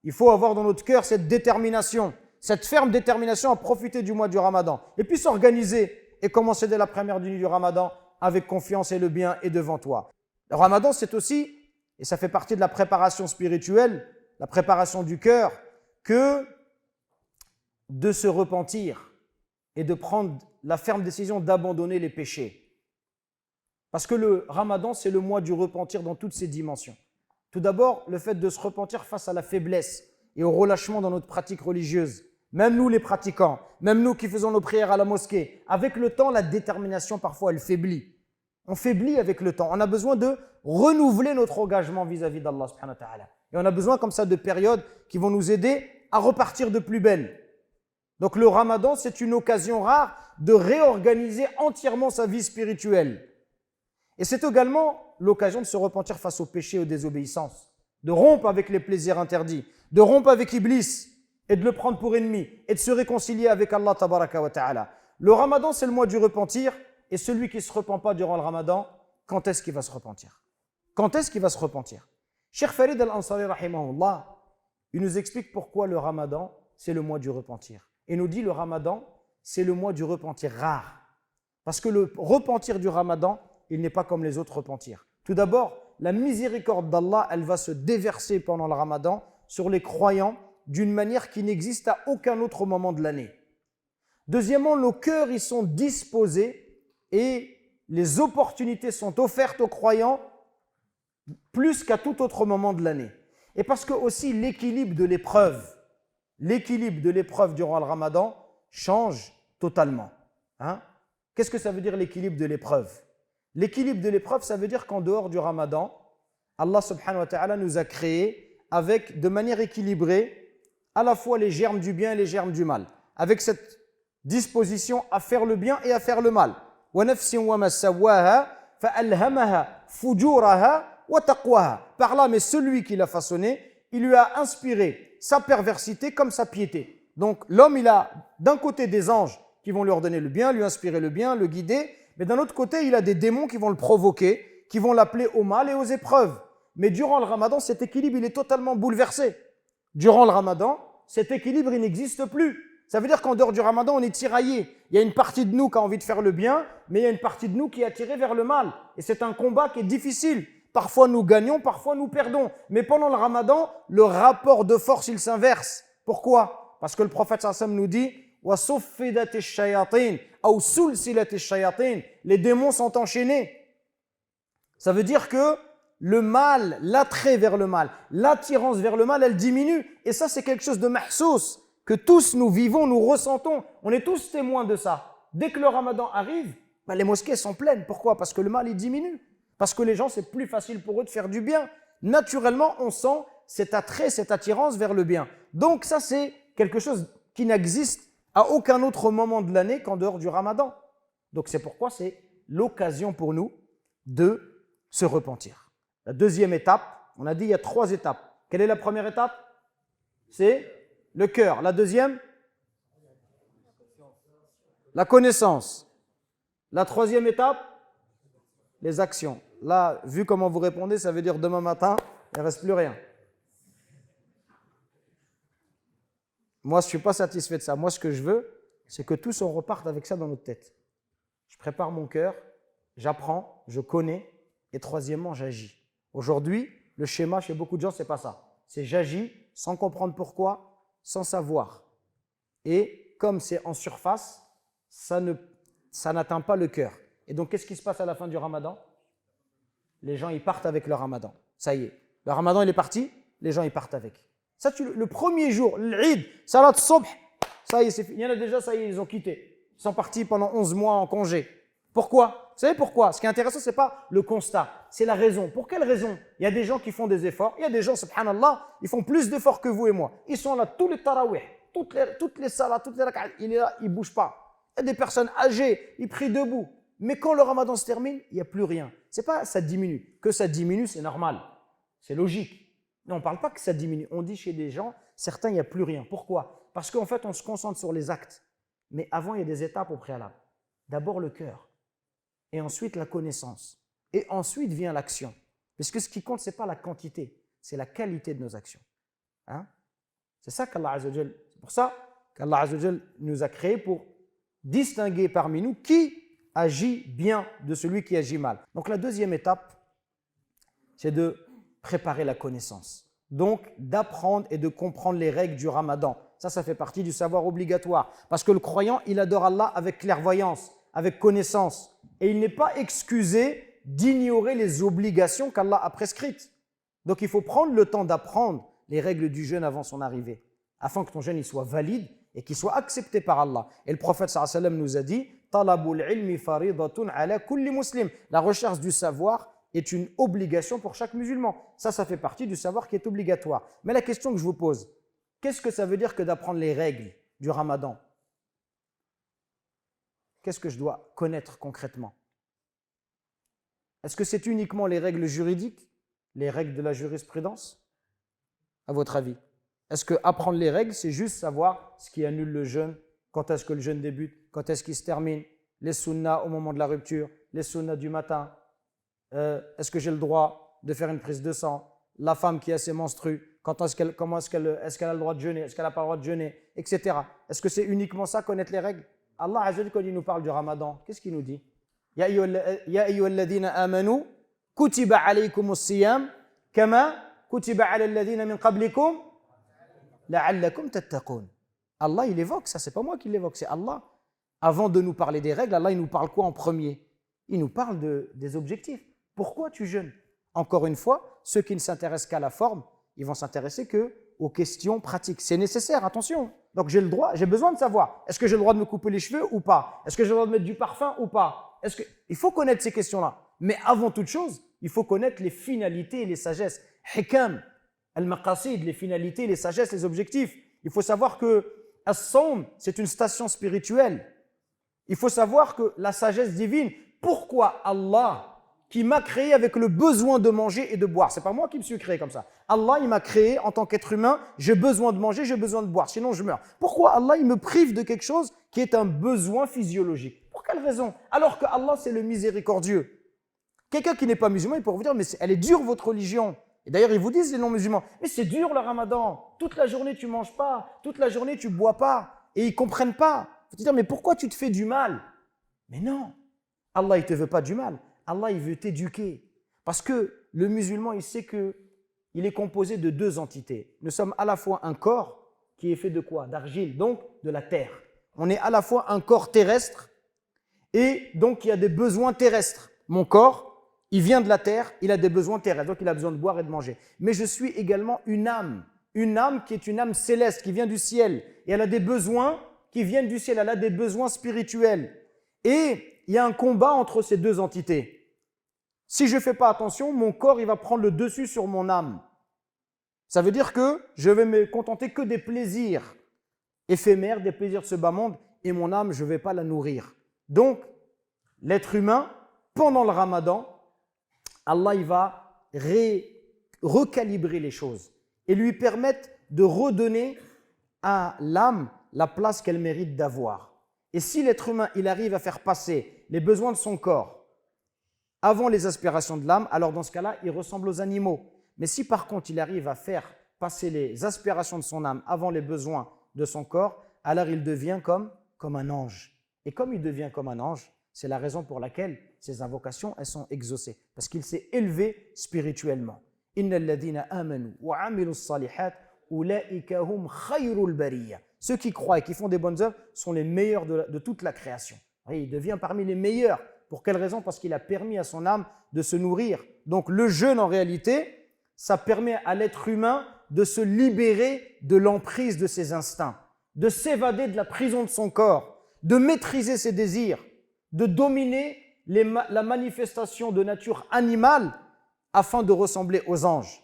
Speaker 1: Il faut avoir dans notre cœur cette détermination, cette ferme détermination à profiter du mois du Ramadan. Et puis s'organiser et commencer dès la première nuit du Ramadan avec confiance et le bien est devant toi. Le Ramadan c'est aussi, et ça fait partie de la préparation spirituelle, la préparation du cœur, que de se repentir et de prendre la ferme décision d'abandonner les péchés. Parce que le Ramadan, c'est le mois du repentir dans toutes ses dimensions. Tout d'abord, le fait de se repentir face à la faiblesse et au relâchement dans notre pratique religieuse. Même nous les pratiquants, même nous qui faisons nos prières à la mosquée, avec le temps, la détermination parfois elle faiblit. On faiblit avec le temps. On a besoin de renouveler notre engagement vis-à-vis d'Allah subhanahu wa ta'ala. Et on a besoin comme ça de périodes qui vont nous aider à repartir de plus belle. Donc le Ramadan, c'est une occasion rare de réorganiser entièrement sa vie spirituelle. Et c'est également l'occasion de se repentir face aux péchés et aux désobéissances, de rompre avec les plaisirs interdits, de rompre avec Iblis et de le prendre pour ennemi et de se réconcilier avec Allah tabaraka wa ta'ala. Le Ramadan, c'est le mois du repentir et celui qui ne se repent pas durant le Ramadan, quand est-ce qu'il va se repentir? Quand est-ce qu'il va se repentir? Cheikh Farid al-Ansari rahimahullah, il nous explique pourquoi le Ramadan, c'est le mois du repentir. Et nous dit le Ramadan, c'est le mois du repentir rare. Parce que le repentir du Ramadan, il n'est pas comme les autres repentirs. Tout d'abord, la miséricorde d'Allah, elle va se déverser pendant le Ramadan sur les croyants d'une manière qui n'existe à aucun autre moment de l'année. Deuxièmement, nos cœurs y sont disposés et les opportunités sont offertes aux croyants plus qu'à tout autre moment de l'année. Et parce que aussi l'équilibre de l'épreuve durant le Ramadan change totalement. Qu'est-ce que ça veut dire l'équilibre de l'épreuve? L'équilibre de l'épreuve, ça veut dire qu'en dehors du Ramadan, Allah subhanahu wa ta'ala nous a créés avec, de manière équilibrée, à la fois les germes du bien et les germes du mal, avec cette disposition à faire le bien et à faire le mal. Par là, mais celui qui l'a façonné, il lui a inspiré sa perversité comme sa piété. Donc l'homme, il a d'un côté des anges qui vont lui ordonner le bien, lui inspirer le bien, le guider, mais d'un autre côté, il a des démons qui vont le provoquer, qui vont l'appeler au mal et aux épreuves. Mais durant le Ramadan, cet équilibre, il est totalement bouleversé. Durant le Ramadan, cet équilibre, il n'existe plus. Ça veut dire qu'en dehors du Ramadan, on est tiraillé. Il y a une partie de nous qui a envie de faire le bien, mais il y a une partie de nous qui est attirée vers le mal. Et c'est un combat qui est difficile. Parfois, nous gagnons, parfois, nous perdons. Mais pendant le Ramadan, le rapport de force, il s'inverse. Pourquoi? Parce que le prophète sallallahu alayhi wa sallam nous dit les démons sont enchaînés. Ça veut dire que le mal, l'attrait vers le mal, l'attirance vers le mal, elle diminue. Et ça, c'est quelque chose de mahsous que tous nous vivons, nous ressentons. On est tous témoins de ça. Dès que le Ramadan arrive, les mosquées sont pleines. Pourquoi? Parce que le mal, il diminue. Parce que les gens, c'est plus facile pour eux de faire du bien. Naturellement, on sent cet attrait, cette attirance vers le bien. Donc ça, c'est quelque chose qui n'existe à aucun autre moment de l'année qu'en dehors du Ramadan. Donc c'est pourquoi c'est l'occasion pour nous de se repentir. La deuxième étape, on a dit il y a 3 étapes. Quelle est la première étape? C'est le cœur. La deuxième? La connaissance. La troisième étape? Les actions. Là, vu comment vous répondez, ça veut dire demain matin, il ne reste plus rien. Moi, je ne suis pas satisfait de ça. Moi, ce que je veux, c'est que tous on reparte avec ça dans notre tête. Je prépare mon cœur, j'apprends, je connais, et troisièmement, j'agis. Aujourd'hui, le schéma chez beaucoup de gens, ce n'est pas ça. C'est j'agis sans comprendre pourquoi, sans savoir. Et comme c'est en surface, ça n'atteint pas le cœur. Et donc, qu'est-ce qui se passe à la fin du Ramadan? Les gens, ils partent avec le Ramadan. Ça y est, le Ramadan, il est parti, les gens, ils partent avec. Ça, le premier jour, l'Eid, Salat Sobh, ça y est, c'est fini. Il y en a déjà, ça y est, ils ont quitté. Ils sont partis pendant 11 mois en congé. Pourquoi? Vous savez pourquoi? Ce qui est intéressant, ce n'est pas le constat, c'est la raison. Pour quelle raison? Il y a des gens qui font des efforts, il y a des gens, subhanallah, ils font plus d'efforts que vous et moi. Ils sont là, tous les tarawih, toutes les salats, toutes les rak'at, il est là, il ne bouge pas. Il y a des personnes âgées, ils prient debout. Mais quand le Ramadan se termine, il n'y a plus rien. Ce n'est pas ça diminue. Que ça diminue, c'est normal. C'est logique. Non, on ne parle pas que ça diminue. On dit chez des gens, certains, il n'y a plus rien. Pourquoi? Parce qu'en fait, on se concentre sur les actes. Mais avant, il y a des étapes au préalable. D'abord le cœur. Et ensuite la connaissance. Et ensuite vient l'action. Parce que ce qui compte, ce n'est pas la quantité, c'est la qualité de nos actions. C'est ça qu'Allah Azza wa Jal, c'est pour ça qu'Allah Azza wa Jal nous a créés pour distinguer parmi nous qui agit bien de celui qui agit mal. Donc la deuxième étape, c'est de préparer la connaissance. donc d'apprendre et de comprendre les règles du ramadan. Ça fait partie du savoir obligatoire. Parce que le croyant, il adore Allah avec clairvoyance, avec connaissance. Et il n'est pas excusé d'ignorer les obligations qu'Allah a prescrites. Donc il faut prendre le temps d'apprendre les règles du jeûne avant son arrivée, afin que ton jeûne il soit valide et qu'il soit accepté par Allah. Et le prophète sallallahu alayhi wa sallam nous a dit « Talabul ilmi faridatun ala kulli muslim » La recherche du savoir est une obligation pour chaque musulman. Ça fait partie du savoir qui est obligatoire. Mais la question que je vous pose, qu'est-ce que ça veut dire que d'apprendre les règles du ramadan? Qu'est-ce que je dois connaître concrètement? Est-ce que c'est uniquement les règles juridiques, les règles de la jurisprudence? À votre avis? Est-ce que apprendre les règles, c'est juste savoir ce qui annule le jeûne, quand est-ce que le jeûne débute, quand est-ce qu'il se termine, les sunnas au moment de la rupture, les sunnas du matin, est-ce que j'ai le droit de faire une prise de sang, la femme qui a ses menstrues, est-ce qu'elle a le droit de jeûner, est-ce qu'elle n'a pas le droit de jeûner, etc. Est-ce que c'est uniquement ça, connaître les règles? Allah Azza wa Jalla, quand il nous parle du ramadan, qu'est-ce qu'il nous dit? Ya ayyuhalladhina amanu kutiba alaykumus siyam kama kutiba ala alladhina min qablikum la'allakum tattaqun. Allah, il évoque ça, c'est pas moi qui l'évoque, c'est Allah. Avant de nous parler des règles, Allah, il nous parle quoi en premier? Il nous parle des objectifs. Pourquoi tu jeûnes? Encore une fois, ceux qui ne s'intéressent qu'à la forme, ils vont s'intéresser qu'aux questions pratiques. C'est nécessaire, attention. Donc j'ai besoin de savoir, est-ce que j'ai le droit de me couper les cheveux ou pas? Est-ce que j'ai le droit de mettre du parfum ou pas? Il faut connaître ces questions-là. Mais avant toute chose, il faut connaître les finalités et les sagesses. Hikam, al-maqasid, les finalités, les sagesses, les objectifs. Il faut savoir que as-sawm, c'est une station spirituelle. Il faut savoir que la sagesse divine, pourquoi Allah, qui m'a créé avec le besoin de manger et de boire, c'est pas moi qui me suis créé comme ça. Allah, il m'a créé en tant qu'être humain, j'ai besoin de manger, j'ai besoin de boire, sinon je meurs. Pourquoi Allah, il me prive de quelque chose qui est un besoin physiologique? Pour quelle raison? Alors que Allah, c'est le miséricordieux. Quelqu'un qui n'est pas musulman, il pourrait vous dire, mais elle est dure votre religion. Et d'ailleurs, ils vous disent, les non-musulmans, mais c'est dur le ramadan. Toute la journée, tu ne manges pas. Toute la journée, tu ne bois pas. Et ils ne comprennent pas. Il faut te dire, mais pourquoi tu te fais du mal? Mais non, Allah, il ne te veut pas du mal. Allah, il veut t'éduquer. Parce que le musulman, il sait qu'il est composé de deux entités. Nous sommes à la fois un corps qui est fait de quoi? D'argile, donc de la terre. On est à la fois un corps terrestre et donc il y a des besoins terrestres. Mon corps, il vient de la terre, il a des besoins terrestres, donc il a besoin de boire et de manger. Mais je suis également une âme qui est une âme céleste, qui vient du ciel. Et elle a des besoins qui viennent du ciel, elle a des besoins spirituels. Et il y a un combat entre ces deux entités. Si je ne fais pas attention, mon corps il va prendre le dessus sur mon âme. Ça veut dire que je vais me contenter que des plaisirs éphémères, des plaisirs de ce bas monde, et mon âme, je ne vais pas la nourrir. Donc, l'être humain, pendant le ramadan, Allah il va recalibrer les choses et lui permettre de redonner à l'âme la place qu'elle mérite d'avoir. Et si l'être humain il arrive à faire passer les besoins de son corps avant les aspirations de l'âme, alors dans ce cas-là, il ressemble aux animaux. Mais si par contre il arrive à faire passer les aspirations de son âme avant les besoins de son corps, alors il devient comme un ange. Et comme il devient comme un ange, c'est la raison pour laquelle ces invocations, elles sont exaucées. Parce qu'il s'est élevé spirituellement. Innal ladina amanu wa amilus salihat ulaika hum khayrul bariyya. Ceux qui croient et qui font des bonnes œuvres sont les meilleurs de toute la création. Et il devient parmi les meilleurs. Pour quelle raison? Parce qu'il a permis à son âme de se nourrir. Donc le jeûne, en réalité, ça permet à l'être humain de se libérer de l'emprise de ses instincts, de s'évader de la prison de son corps, de maîtriser ses désirs, de dominer la manifestation de nature animale afin de ressembler aux anges.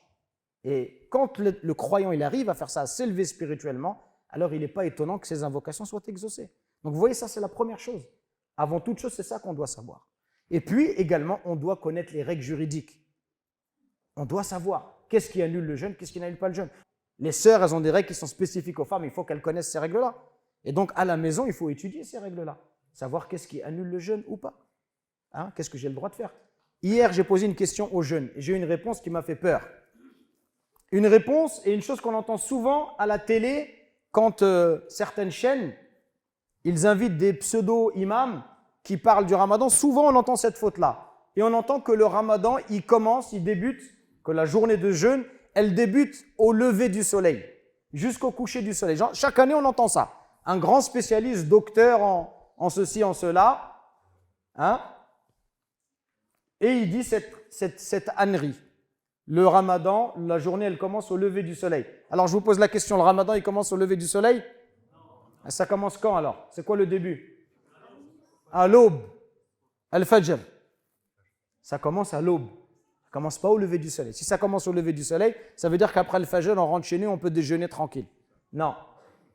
Speaker 1: Et quand le croyant il arrive à faire ça, à s'élever spirituellement, alors il n'est pas étonnant que ses invocations soient exaucées. Donc vous voyez, ça c'est la première chose. Avant toute chose, c'est ça qu'on doit savoir. Et puis également, on doit connaître les règles juridiques. On doit savoir qu'est-ce qui annule le jeûne, qu'est-ce qui n'annule pas le jeûne. Les sœurs, elles ont des règles qui sont spécifiques aux femmes, il faut qu'elles connaissent ces règles-là. Et donc à la maison, il faut étudier ces règles-là. Savoir qu'est-ce qui annule le jeûne ou pas. Hein? Qu'est-ce que j'ai le droit de faire? Hier, j'ai posé une question aux jeunes et j'ai eu une réponse qui m'a fait peur. Une réponse et une chose qu'on entend souvent à la télé quand certaines chaînes, ils invitent des pseudo-imams qui parlent du ramadan. Souvent, on entend cette faute-là. Et on entend que le ramadan, il débute, que la journée de jeûne, elle débute au lever du soleil, jusqu'au coucher du soleil. Chaque année, on entend ça. Un grand spécialiste, docteur en ceci, en cela, hein, et il dit cette ânerie. Le ramadan, la journée, elle commence au lever du soleil. Alors, je vous pose la question, le ramadan, il commence au lever du soleil? Ça commence quand alors? C'est quoi le début? À l'aube. Al-Fajr. Ça commence à l'aube. Ça commence pas au lever du soleil. Si ça commence au lever du soleil, ça veut dire qu'après le Fajr, on rentre chez nous, on peut déjeuner tranquille. Non.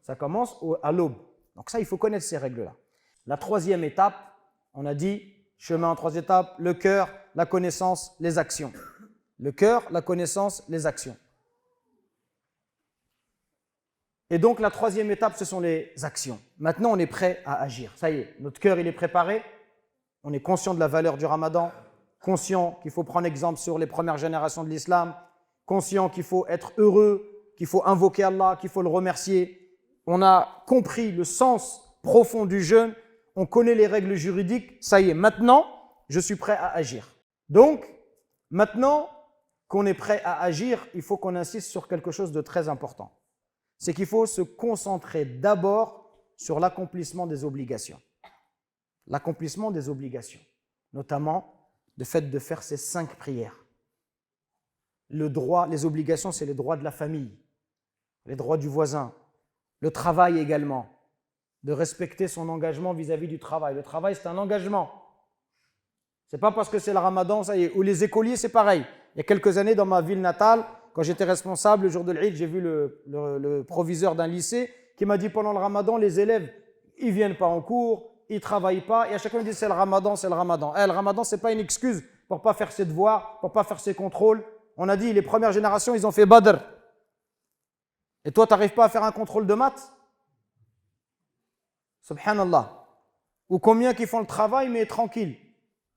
Speaker 1: Ça commence à l'aube. Donc ça, il faut connaître ces règles-là. La troisième étape, on a dit, chemin en 3 étapes, le cœur, la connaissance, les actions. Le cœur, la connaissance, les actions. Et donc, la troisième étape, ce sont les actions. Maintenant, on est prêt à agir. Ça y est, notre cœur, il est préparé. On est conscient de la valeur du ramadan, conscient qu'il faut prendre exemple sur les premières générations de l'islam, conscient qu'il faut être heureux, qu'il faut invoquer Allah, qu'il faut le remercier. On a compris le sens profond du jeûne, on connaît les règles juridiques. Ça y est, maintenant, je suis prêt à agir. Donc, maintenant qu'on est prêt à agir, il faut qu'on insiste sur quelque chose de très important. C'est qu'il faut se concentrer d'abord sur l'accomplissement des obligations. L'accomplissement des obligations, notamment le fait de faire ces 5 prières. Le droit, les obligations, c'est les droits de la famille, les droits du voisin, le travail également, de respecter son engagement vis-à-vis du travail. Le travail, c'est un engagement. Ce n'est pas parce que c'est le ramadan, ça y est, ou les écoliers, c'est pareil. Il y a quelques années, dans ma ville natale, quand j'étais responsable, le jour de l'Eid, j'ai vu le proviseur d'un lycée qui m'a dit pendant le ramadan, les élèves, ils ne viennent pas en cours, ils ne travaillent pas, et à chaque fois, ils me disent c'est le ramadan, c'est le ramadan. Le ramadan, ce n'est pas une excuse pour ne pas faire ses devoirs, pour ne pas faire ses contrôles. On a dit, les premières générations, ils ont fait Badr. Et toi, tu n'arrives pas à faire un contrôle de maths? Subhanallah. Ou combien qui font le travail, mais tranquille.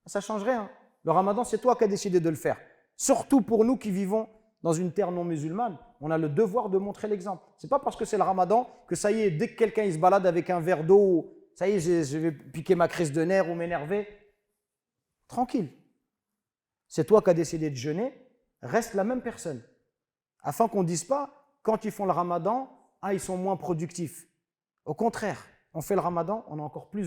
Speaker 1: Ça ne change rien. Le ramadan, c'est toi qui as décidé de le faire. Surtout pour nous qui vivons dans une terre non musulmane, on a le devoir de montrer l'exemple. Ce n'est pas parce que c'est le ramadan que ça y est, dès que quelqu'un il se balade avec un verre d'eau, ça y est, je vais piquer ma crise de nerfs ou m'énerver. Tranquille. C'est toi qui as décidé de jeûner, reste la même personne. Afin qu'on ne dise pas, quand ils font le ramadan, ils sont moins productifs. Au contraire, on fait le ramadan, on est encore plus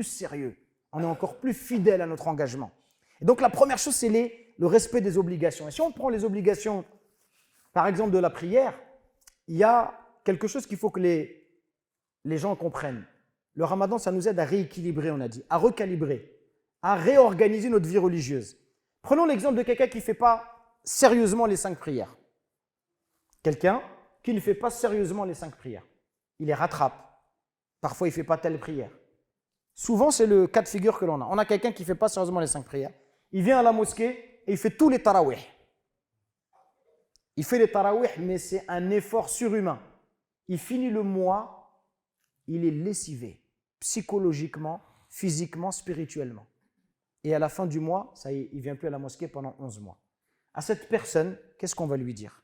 Speaker 1: sérieux, on est encore plus fidèle à notre engagement. Et donc la première chose, c'est le respect des obligations. Et si on prend les obligations, par exemple de la prière, il y a quelque chose qu'il faut que les gens comprennent. Le ramadan, ça nous aide à rééquilibrer, on a dit, à recalibrer, à réorganiser notre vie religieuse. Prenons l'exemple de quelqu'un qui ne fait pas sérieusement les 5 prières. Quelqu'un qui ne fait pas sérieusement les 5 prières. Il les rattrape. Parfois, il ne fait pas telle prière. Souvent, c'est le cas de figure que l'on a. On a quelqu'un qui ne fait pas sérieusement les 5 prières. Il vient à la mosquée et il fait tous les tarawih. Il fait les tarawih, mais c'est un effort surhumain. Il finit le mois, il est lessivé, psychologiquement, physiquement, spirituellement. Et à la fin du mois, ça y est, il ne vient plus à la mosquée pendant 11 mois. À cette personne, qu'est-ce qu'on va lui dire?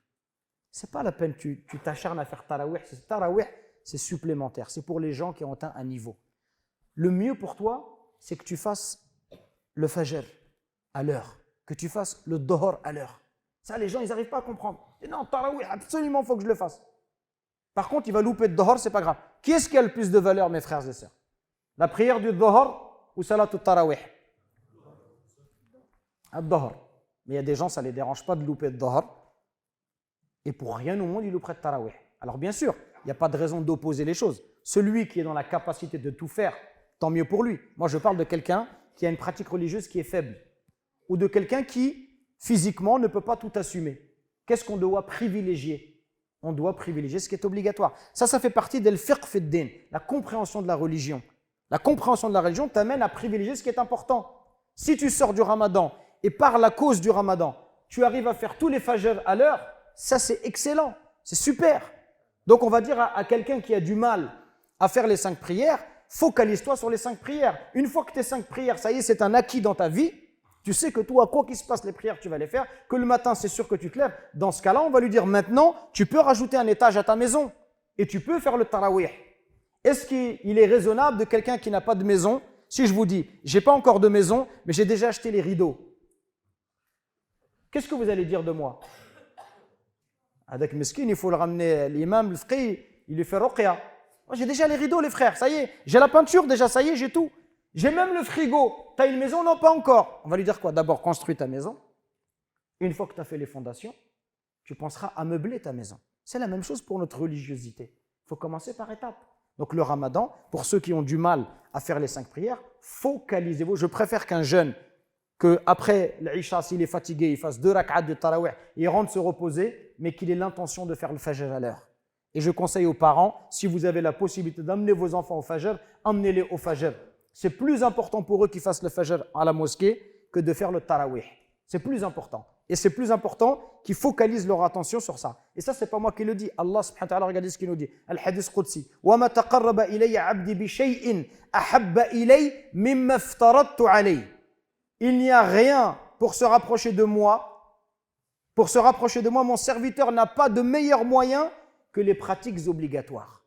Speaker 1: Ce n'est pas la peine, tu t'acharnes à faire tarawih. Tarawih, c'est supplémentaire. C'est pour les gens qui ont atteint un niveau. Le mieux pour toi, c'est que tu fasses le fajr à l'heure, que tu fasses le dohor à l'heure. Ça, les gens, ils n'arrivent pas à comprendre. Et non, tarawih, absolument, il faut que je le fasse. Par contre, il va louper le dohor, c'est pas grave. Qui est-ce qui a le plus de valeur, mes frères et sœurs? La prière du dohor ou salat tarawih? Al-dohor. Mais il y a des gens, ça ne les dérange pas de louper le dohor. Et pour rien au monde, ils louperaient le tarawih. Alors bien sûr, il n'y a pas de raison d'opposer les choses. Celui qui est dans la capacité de tout faire, tant mieux pour lui. Moi, je parle de quelqu'un qui a une pratique religieuse qui est faible. Ou de quelqu'un qui, physiquement, ne peut pas tout assumer. Qu'est-ce qu'on doit privilégier? On doit privilégier ce qui est obligatoire. Ça fait partie del fiqh fi d-din, la compréhension de la religion. La compréhension de la religion t'amène à privilégier ce qui est important. Si tu sors du ramadan et par la cause du ramadan, tu arrives à faire tous les fajr à l'heure, ça c'est excellent, c'est super. Donc on va dire à quelqu'un qui a du mal à faire les 5 prières, focalise-toi sur les 5 prières. Une fois que tes 5 prières, ça y est, c'est un acquis dans ta vie, tu sais que toi, quoi qu'il se passe, les prières, tu vas les faire, que le matin, c'est sûr que tu te lèves. Dans ce cas-là, on va lui dire maintenant, tu peux rajouter un étage à ta maison et tu peux faire le tarawih. Est-ce qu'il est raisonnable de quelqu'un qui n'a pas de maison? Si je vous dis, j'ai pas encore de maison, mais j'ai déjà acheté les rideaux. Qu'est-ce que vous allez dire de moi? Avec meskin, il faut le ramener, l'imam, le frère, il lui fait ruqya. Moi, j'ai déjà les rideaux, les frères, ça y est. J'ai la peinture déjà, ça y est, j'ai tout. J'ai même le frigo. Tu as une maison? Non, pas encore. On va lui dire quoi? D'abord, construis ta maison. Une fois que tu as fait les fondations, tu penseras à meubler ta maison. C'est la même chose pour notre religiosité. Il faut commencer par étapes. Donc le ramadan, pour ceux qui ont du mal à faire les 5 prières, focalisez-vous. Je préfère qu'un jeune, qu'après l'Isha, s'il est fatigué, il fasse 2 rak'at de tarawih, il rentre se reposer, mais qu'il ait l'intention de faire le fajr à l'heure. Et je conseille aux parents, si vous avez la possibilité d'amener vos enfants au fajr, emmenez-les au fajr. C'est plus important pour eux qu'ils fassent le fajr à la mosquée que de faire le tarawih. C'est plus important. Et c'est plus important qu'ils focalisent leur attention sur ça. Et ça, ce n'est pas moi qui le dis. Allah subhanahu wa ta'ala, regardez ce qu'il nous dit. Al-Hadith Qudsi. وَمَا تَقَرَّبَ إِلَيَّ عَبْدِي بِشَيْءٍ أَحَبَّ إِلَيّْ مِمَّا افْتَرَضْتُ عَلَيْهِ. Il n'y a rien pour se rapprocher de moi. Pour se rapprocher de moi, mon serviteur n'a pas de meilleur moyen que les pratiques obligatoires.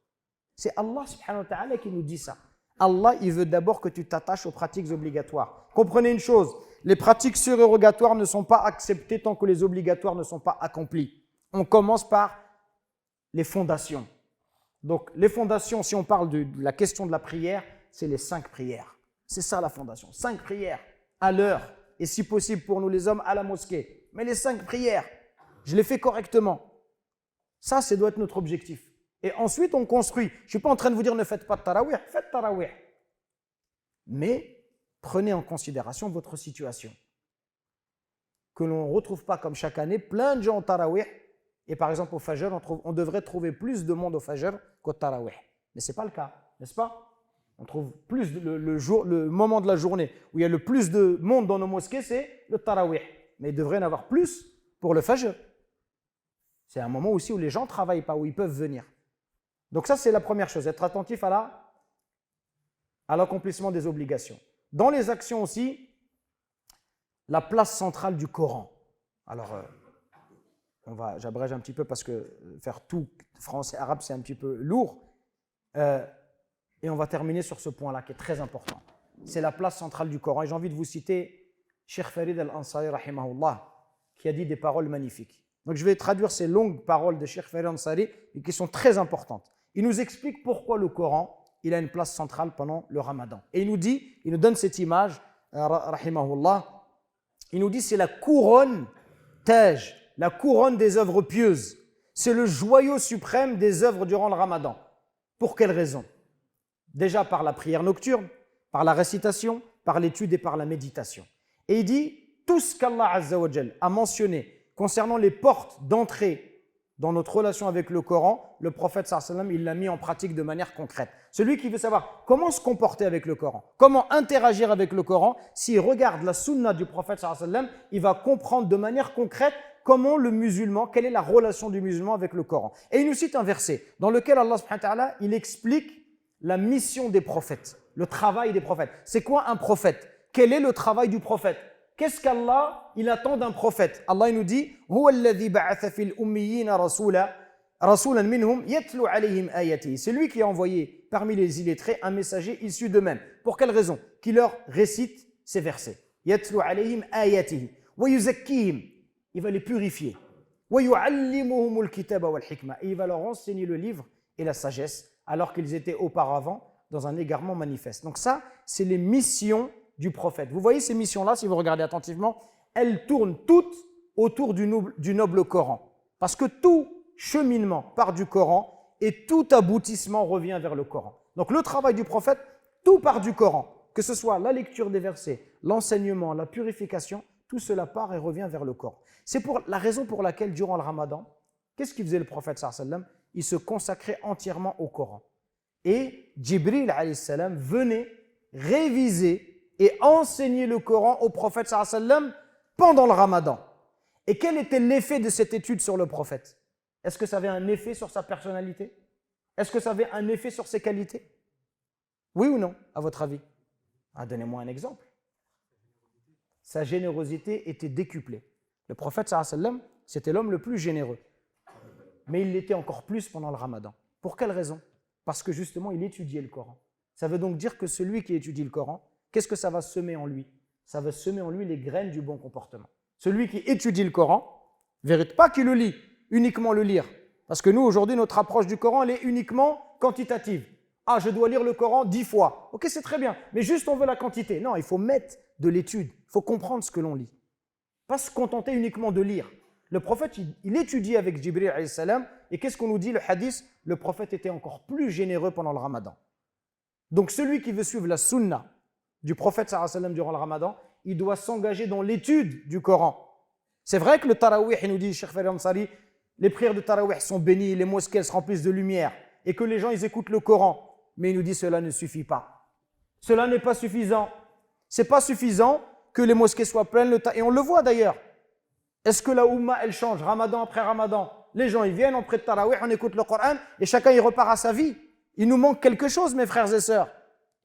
Speaker 1: C'est Allah subhanahu wa ta'ala qui nous dit ça. Allah, il veut d'abord que tu t'attaches aux pratiques obligatoires. Comprenez une chose, les pratiques surérogatoires ne sont pas acceptées tant que les obligatoires ne sont pas accomplis. On commence par les fondations. Donc, les fondations, si on parle de la question de la prière, c'est les 5 prières. C'est ça la fondation. 5 prières à l'heure et si possible pour nous les hommes à la mosquée. Mais les 5 prières, je les fais correctement. Ça doit être notre objectif. Et ensuite, on construit. Je ne suis pas en train de vous dire ne faites pas de tarawih, faites tarawih. Mais prenez en considération votre situation. Que l'on ne retrouve pas comme chaque année plein de gens au tarawih. Et par exemple, au fajr, on devrait trouver plus de monde au fajr qu'au tarawih. Mais ce n'est pas le cas, n'est-ce pas? On trouve plus le moment de la journée où il y a le plus de monde dans nos mosquées, c'est le tarawih. Mais il devrait y en avoir plus pour le fajr. C'est un moment aussi où les gens ne travaillent pas, où ils peuvent venir. Donc ça, c'est la première chose, être attentif à l'accomplissement des obligations. Dans les actions aussi, la place centrale du Coran. Alors, j'abrège un petit peu parce que faire tout français, arabe, c'est un petit peu lourd. Et on va terminer sur ce point-là qui est très important. C'est la place centrale du Coran. Et j'ai envie de vous citer Cheikh Farid al-Ansari, rahimahullah, qui a dit des paroles magnifiques. Donc je vais traduire ces longues paroles de Cheikh Farid al-Ansari qui sont très importantes. Il nous explique pourquoi le Coran, il a une place centrale pendant le Ramadan. Et il nous donne cette image, rahimahullah, il nous dit c'est la couronne Taj, la couronne des œuvres pieuses. C'est le joyau suprême des œuvres durant le Ramadan. Pour quelle raison? Déjà par la prière nocturne, par la récitation, par l'étude et par la méditation. Et il dit, tout ce qu'Allah Azza wa Jal a mentionné concernant les portes d'entrée dans notre relation avec le Coran, le prophète sallallahu alayhi wa sallam, il l'a mis en pratique de manière concrète. Celui qui veut savoir comment se comporter avec le Coran, comment interagir avec le Coran, s'il regarde la sunna du prophète sallallahu alayhi wa sallam, il va comprendre de manière concrète comment le musulman, quelle est la relation du musulman avec le Coran. Et il nous cite un verset dans lequel Allah subhanahu wa ta'ala, il explique la mission des prophètes, le travail des prophètes. C'est quoi un prophète? Quel est le travail du prophète? Qu'est-ce qu'Allah il attend d'un prophète? Allah il nous dit هو الذي بعث في الأميين رسولا منهم يتلو عليهم آياته. C'est lui qui a envoyé parmi les illettrés un messager issu d'eux-mêmes. Pour quelle raison? Qui leur récite ces versets. يتلو عليهم آياته ويزكيهم. Il va les purifier. ويعلمهم الكتاب والحكمة. Et il va leur enseigner le livre et la sagesse alors qu'ils étaient auparavant dans un égarement manifeste. Donc ça, c'est les missions du prophète. Vous voyez ces missions-là, si vous regardez attentivement, elles tournent toutes autour du noble Coran. Parce que tout cheminement part du Coran et tout aboutissement revient vers le Coran. Donc le travail du prophète, tout part du Coran. Que ce soit la lecture des versets, l'enseignement, la purification, tout cela part et revient vers le Coran. C'est pour la raison pour laquelle, durant le Ramadan, qu'est-ce qu'il faisait le prophète sallallahu alayhi wa sallam? Il se consacrait entièrement au Coran. Et Jibril alayhi salam venait réviser et enseigner le Coran au prophète sallallahu alayhi wa sallam pendant le Ramadan. Et quel était l'effet de cette étude sur le prophète? Est-ce que ça avait un effet sur sa personnalité? Est-ce que ça avait un effet sur ses qualités? Oui ou non, à votre avis? Donnez-moi un exemple. Sa générosité était décuplée. Le prophète sallallahu alayhi wa sallam, c'était l'homme le plus généreux. Mais il l'était encore plus pendant le Ramadan. Pour quelle raison? Parce que justement, il étudiait le Coran. Ça veut donc dire que celui qui étudie le Coran, qu'est-ce que ça va semer en lui? Ça va semer en lui les graines du bon comportement. Celui qui étudie le Coran, pas qu'il le lit, uniquement le lire. Parce que nous, aujourd'hui, notre approche du Coran, elle est uniquement quantitative. Ah, je dois lire le Coran 10 fois. Ok, c'est très bien. Mais juste, on veut la quantité. Non, il faut mettre de l'étude. Il faut comprendre ce que l'on lit. Pas se contenter uniquement de lire. Le prophète, il étudie avec Jibril alayhi salam. Et qu'est-ce qu'on nous dit, le hadith? Le prophète était encore plus généreux pendant le ramadan. Donc, celui qui veut suivre la sunna du prophète sallallahu alayhi wa sallam durant le ramadan, il doit s'engager dans l'étude du Coran. C'est vrai que le tarawih, il nous dit, Cheikh Fahd Ansari, les prières de tarawih sont bénies, les mosquées elles se remplissent de lumière, et que les gens ils écoutent le Coran. Mais il nous dit cela ne suffit pas. Cela n'est pas suffisant. C'est pas suffisant que les mosquées soient pleines, et on le voit d'ailleurs. Est-ce que la Oumma elle change, ramadan après ramadan? Les gens ils viennent, on prête tarawih, on écoute le Coran, et chacun il repart à sa vie. Il nous manque quelque chose, mes frères et sœurs.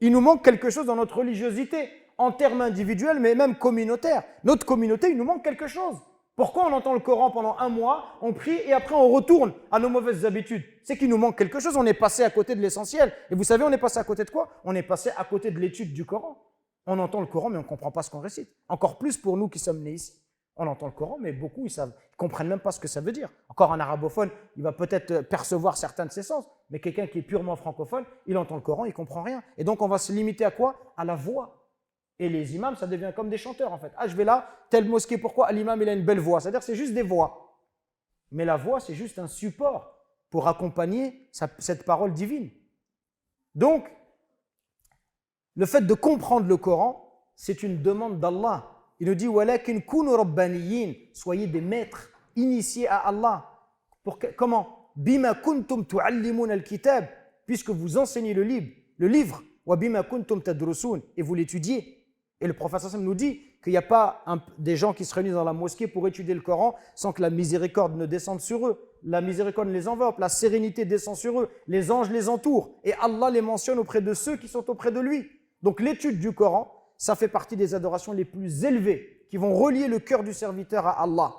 Speaker 1: Il nous manque quelque chose dans notre religiosité, en termes individuels, mais même communautaires. Notre communauté, il nous manque quelque chose. Pourquoi on entend le Coran pendant un mois, on prie et après on retourne à nos mauvaises habitudes? C'est qu'il nous manque quelque chose, on est passé à côté de l'essentiel. Et vous savez, on est passé à côté de quoi? On est passé à côté de l'étude du Coran. On entend le Coran, mais on ne comprend pas ce qu'on récite. Encore plus pour nous qui sommes nés ici. On entend le Coran, mais beaucoup, ils ne comprennent même pas ce que ça veut dire. Encore un arabophone, il va peut-être percevoir certains de ses sens, mais quelqu'un qui est purement francophone, il entend le Coran, il ne comprend rien. Et donc, on va se limiter à quoi? À la voix. Et les imams, ça devient comme des chanteurs en fait. Ah, je vais là, telle mosquée, pourquoi? Ah, l'imam, il a une belle voix. C'est-à-dire c'est juste des voix. Mais la voix, c'est juste un support pour accompagner cette parole divine. Donc, le fait de comprendre le Coran, c'est une demande d'Allah. Il nous dit « Walakin kunu rabbaniyin » soyez des maîtres initiés à Allah. Comment? « Bima kuntum tu'allimun al-kitab » puisque vous enseignez le livre. « Wa bima kuntum tadrusun » et vous l'étudiez. Et le prophète sallam nous dit qu'il n'y a pas des gens qui se réunissent dans la mosquée pour étudier le Coran sans que la miséricorde ne descende sur eux. La miséricorde les enveloppe, la sérénité descend sur eux, les anges les entourent et Allah les mentionne auprès de ceux qui sont auprès de lui. Donc l'étude du Coran, ça fait partie des adorations les plus élevées qui vont relier le cœur du serviteur à Allah.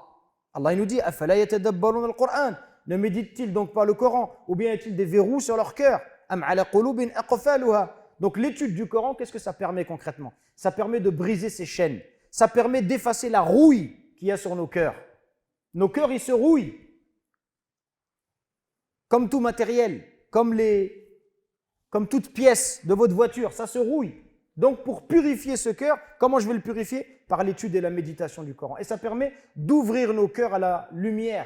Speaker 1: Allah il nous dit « Afala yatadabbarun al-Qur'an » ne méditent-ils donc pas le Coran? Ou bien y a-t-il des verrous sur leur cœur? « Am ala qulubin aqfaluha » Donc l'étude du Coran, qu'est-ce que ça permet concrètement? Ça permet de briser ces chaînes. Ça permet d'effacer la rouille qu'il y a sur nos cœurs. Nos cœurs, ils se rouillent. Comme tout matériel, comme toute pièce de votre voiture, ça se rouille. Donc pour purifier ce cœur, comment je vais le purifier? Par l'étude et la méditation du Coran. Et ça permet d'ouvrir nos cœurs à la lumière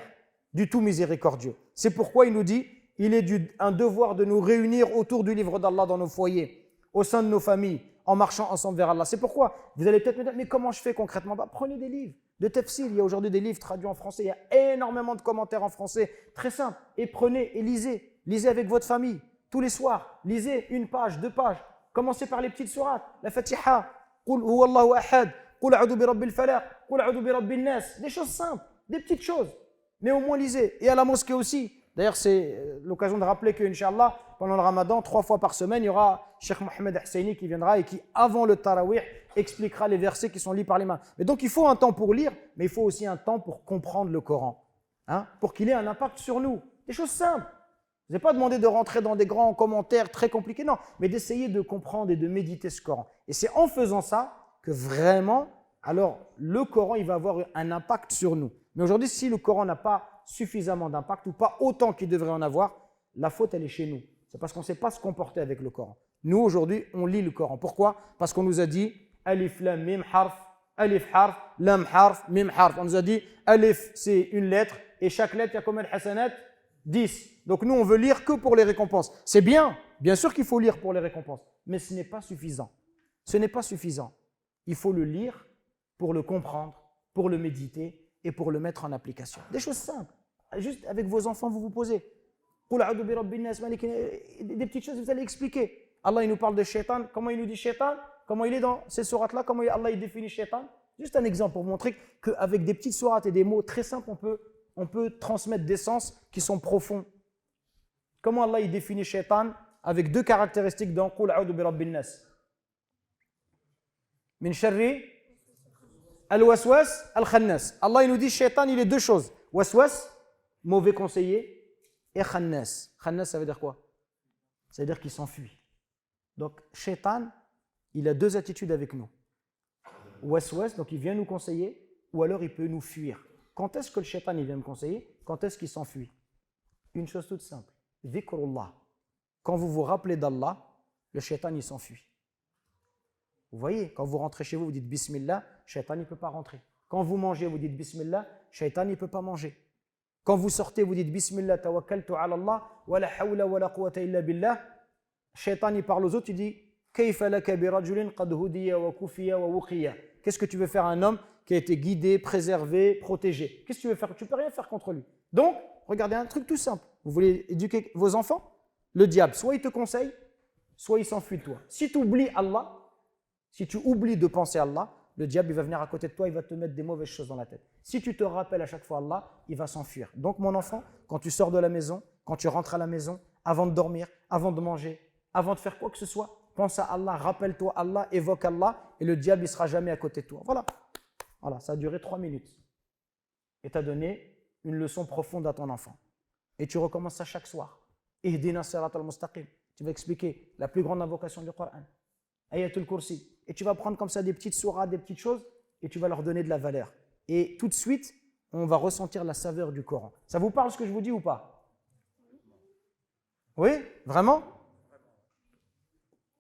Speaker 1: du tout miséricordieux. C'est pourquoi il nous dit, il est un devoir de nous réunir autour du livre d'Allah dans nos foyers, au sein de nos familles, en marchant ensemble vers Allah. C'est pourquoi vous allez peut-être me dire, mais comment je fais concrètement? Prenez des livres de tafsir. Il y a aujourd'hui des livres traduits en français. Il y a énormément de commentaires en français. Très simple. Et prenez et lisez. Lisez avec votre famille. Tous les soirs, lisez une page, 2 pages. Commencez par les petites sourates. La Fatiha. Qul huwallahu ahad. Qul a'udhu bi rabbil falaq. Qul a'udhu bi rabbin nas. Des choses simples, des petites choses. Mais au moins lisez. Et à la mosquée aussi. D'ailleurs, c'est l'occasion de rappeler que, Inch'Allah, pendant le Ramadan, 3 fois par semaine, il y aura Cheikh Mohamed Husseini qui viendra et qui, avant le Tarawih, expliquera les versets qui sont lus par l'imam. Mais donc, il faut un temps pour lire, mais il faut aussi un temps pour comprendre le Coran, pour qu'il ait un impact sur nous. Des choses simples. Je n'ai pas demandé de rentrer dans des grands commentaires très compliqués, non, mais d'essayer de comprendre et de méditer ce Coran. Et c'est en faisant ça que vraiment, alors, le Coran, il va avoir un impact sur nous. Mais aujourd'hui, si le Coran n'a pas suffisamment d'impact ou pas autant qu'il devrait en avoir, la faute, elle est chez nous. C'est parce qu'on ne sait pas se comporter avec le Coran. Nous, aujourd'hui, on lit le Coran. Pourquoi? Parce qu'on nous a dit Alif, Lam, Mim, Harf, Alif, Harf, Lam, Harf, Mim, Harf. On nous a dit Alif, c'est une lettre, et chaque lettre, il y a combien de hasanat? 10. Donc nous, on veut lire que pour les récompenses. C'est bien sûr qu'il faut lire pour les récompenses, mais ce n'est pas suffisant. Ce n'est pas suffisant. Il faut le lire pour le comprendre, pour le méditer et pour le mettre en application. Des choses simples. Juste avec vos enfants, vous vous posez. Des petites choses, vous allez expliquer. Allah, il nous parle de shaitan. Comment il nous dit shaitan? Comment il est dans ces sourates-là? Comment Allah il définit shaitan? Juste un exemple pour vous montrer qu'avec des petites sourates et des mots très simples, on peut transmettre des sens qui sont profonds. Comment Allah il définit shaitan? Avec 2 caractéristiques dans Qul a'udhu bi rabbin nas. Min sharri al-waswas al-khannas. Allah il nous dit shaitan, il est 2 choses. Waswas, mauvais conseiller, et khannas. Khannas, ça veut dire quoi? Ça veut dire qu'il s'enfuit. Donc, shaitan, il a 2 attitudes avec nous. Waswas, donc il vient nous conseiller, ou alors il peut nous fuir. Quand est-ce que le shaitan il vient me conseiller? Quand est-ce qu'il s'enfuit? Une chose toute simple. Dhikrullah. Quand vous vous rappelez d'Allah, le shaitan il s'enfuit. Vous voyez, quand vous rentrez chez vous, vous dites Bismillah, le shaitan ne peut pas rentrer. Quand vous mangez, vous dites Bismillah, le shaitan ne peut pas manger. Quand vous sortez, vous dites Bismillah, tawakkaltu ala Allah, wa la hawla wa la quwwata illa billah. Le shaitan il parle aux autres, il dit Kayfa laka bi rajulin qad hudiya wa kufiya wa wuqiya. Qu'est-ce que tu veux faire à un homme qui a été guidé, préservé, protégé? Qu'est-ce que tu veux faire? Tu ne peux rien faire contre lui. Donc, regardez un truc tout simple. Vous voulez éduquer vos enfants? Le diable, soit il te conseille, soit il s'enfuit de toi. Si tu oublies Allah, si tu oublies de penser à Allah, le diable il va venir à côté de toi, il va te mettre des mauvaises choses dans la tête. Si tu te rappelles à chaque fois Allah, il va s'enfuir. Donc mon enfant, quand tu sors de la maison, quand tu rentres à la maison, avant de dormir, avant de manger, avant de faire quoi que ce soit, pense à Allah, rappelle-toi Allah, évoque Allah, et le diable il ne sera jamais à côté de toi. Voilà, ça a duré 3 minutes. Et tu as donné une leçon profonde à ton enfant. Et tu recommences ça chaque soir. Ihdina sirat al-mustaqim. Tu vas expliquer la plus grande invocation du Coran. Ayatul Kursi. Et tu vas prendre comme ça des petites sourates, des petites choses, et tu vas leur donner de la valeur. Et tout de suite, on va ressentir la saveur du Coran. Ça vous parle ce que je vous dis ou pas? Oui? Vraiment?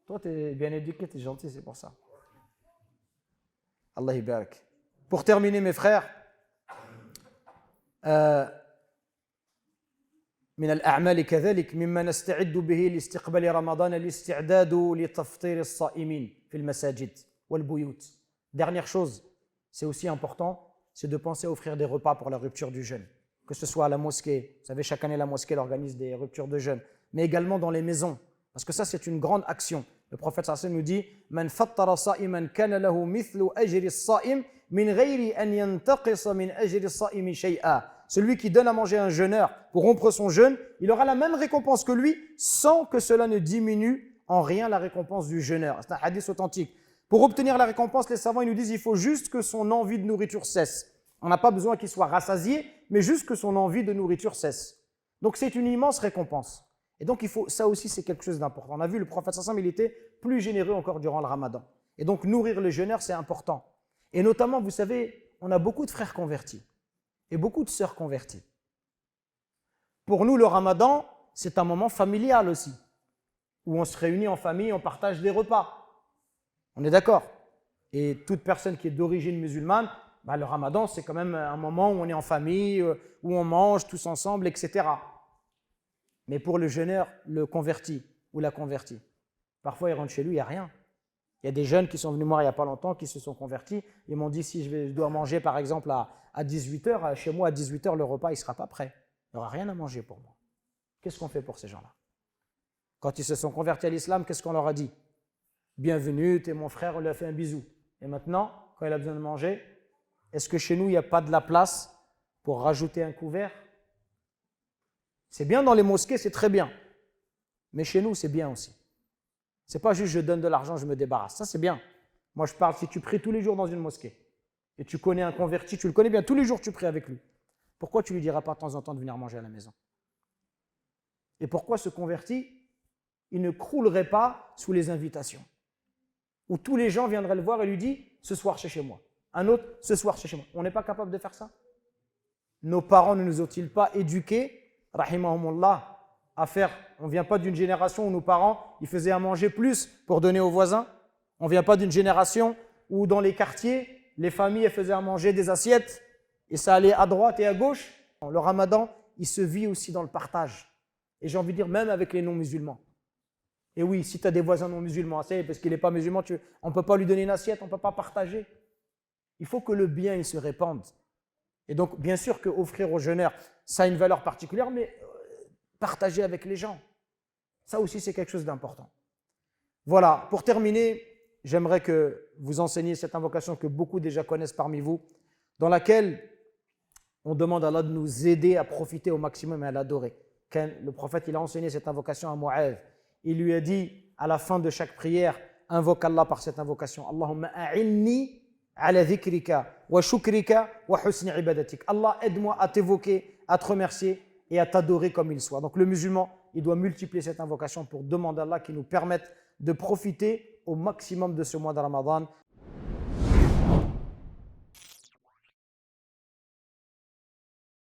Speaker 1: Toi, tu es bien éduqué, tu es gentil, c'est pour ça. Allah barak. Pour terminer, mes frères, من الأعمال كذلك مما نستعد به لاستقبال رمضان الاستعداد لتفطير الصائمين في المساجد والبيوت. Dernière chose, c'est aussi important, c'est de penser à offrir des repas pour la rupture du jeûne. Que ce soit à la mosquée, vous savez, chaque année la mosquée organise des ruptures de jeûne, mais également dans les maisons, parce que ça c'est une grande action. Le prophète sallallahu alayhi wa sallam nous dit Man fattara sa'iman kana lahu mithlu ajri as-sa'im min ghayri an yantaqisa min ajri as-sa'imi shay'a. Celui qui donne à manger à un jeûneur pour rompre son jeûne, il aura la même récompense que lui sans que cela ne diminue en rien la récompense du jeûneur. C'est un hadith authentique. Pour obtenir la récompense, les savants ils nous disent qu'il faut juste que son envie de nourriture cesse. On n'a pas besoin qu'il soit rassasié, mais juste que son envie de nourriture cesse. Donc c'est une immense récompense. Et donc ça aussi c'est quelque chose d'important. On a vu le prophète sallallahu alayhi wa sallam, il était plus généreux encore durant le ramadan. Et donc nourrir le jeûneur c'est important. Et notamment, vous savez, on a beaucoup de frères convertis et beaucoup de sœurs converties. Pour nous, le ramadan, c'est un moment familial aussi, où on se réunit en famille, on partage des repas. On est d'accord? Et toute personne qui est d'origine musulmane, le ramadan, c'est quand même un moment où on est en famille, où on mange tous ensemble, etc. Mais pour le jeûneur, le converti ou la convertie, parfois il rentre chez lui, il n'y a rien. Il y a des jeunes qui sont venus moi il n'y a pas longtemps, qui se sont convertis. Ils m'ont dit, si je dois manger par exemple à 18h, chez moi à 18h, le repas il ne sera pas prêt. Il n'y aura rien à manger pour moi. Qu'est-ce qu'on fait pour ces gens-là? Quand ils se sont convertis à l'islam, qu'est-ce qu'on leur a dit? Bienvenue, tu es mon frère, on lui a fait un bisou. Et maintenant, quand il a besoin de manger, est-ce que chez nous, il n'y a pas de la place pour rajouter un couvert? C'est bien dans les mosquées, c'est très bien. Mais chez nous, c'est bien aussi. Ce n'est pas juste je donne de l'argent, je me débarrasse. Ça, c'est bien. Moi, je parle, si tu pries tous les jours dans une mosquée et tu connais un converti, tu le connais bien, tous les jours tu pries avec lui. Pourquoi tu ne lui diras pas de temps en temps de venir manger à la maison? Et pourquoi ce converti, il ne croulerait pas sous les invitations? Où tous les gens viendraient le voir et lui disent « ce soir c'est chez moi ». Un autre « ce soir c'est chez moi ». On n'est pas capable de faire ça? Nos parents ne nous ont-ils pas éduqués, rahimahumullah, à faire, on ne vient pas d'une génération où nos parents ils faisaient à manger plus pour donner aux voisins. On ne vient pas d'une génération où dans les quartiers, les familles elles faisaient à manger des assiettes et ça allait à droite et à gauche. Le ramadan, il se vit aussi dans le partage. Et j'ai envie de dire même avec les non-musulmans. Et oui, si tu as des voisins non-musulmans, c'est parce qu'il n'est pas musulman, on ne peut pas lui donner une assiette, on ne peut pas partager. Il faut que le bien il se répande. Et donc, bien sûr qu'offrir aux jeûneurs, ça a une valeur particulière, mais partager avec les gens, ça aussi c'est quelque chose d'important. Voilà, pour terminer, j'aimerais que vous enseigniez cette invocation que beaucoup déjà connaissent parmi vous, dans laquelle on demande à Allah de nous aider à profiter au maximum et à l'adorer. Quand le prophète il a enseigné cette invocation à Mu'adh, il lui a dit à la fin de chaque prière, invoque Allah par cette invocation. Allahumma a'inni ala dhikrika wa shukrika wa husni ibadatik. Allah, aide-moi à t'évoquer, à te remercier et à t'adorer comme il soit. Donc le musulman, il doit multiplier cette invocation pour demander à Allah qu'il nous permette de profiter au maximum de ce mois de Ramadan.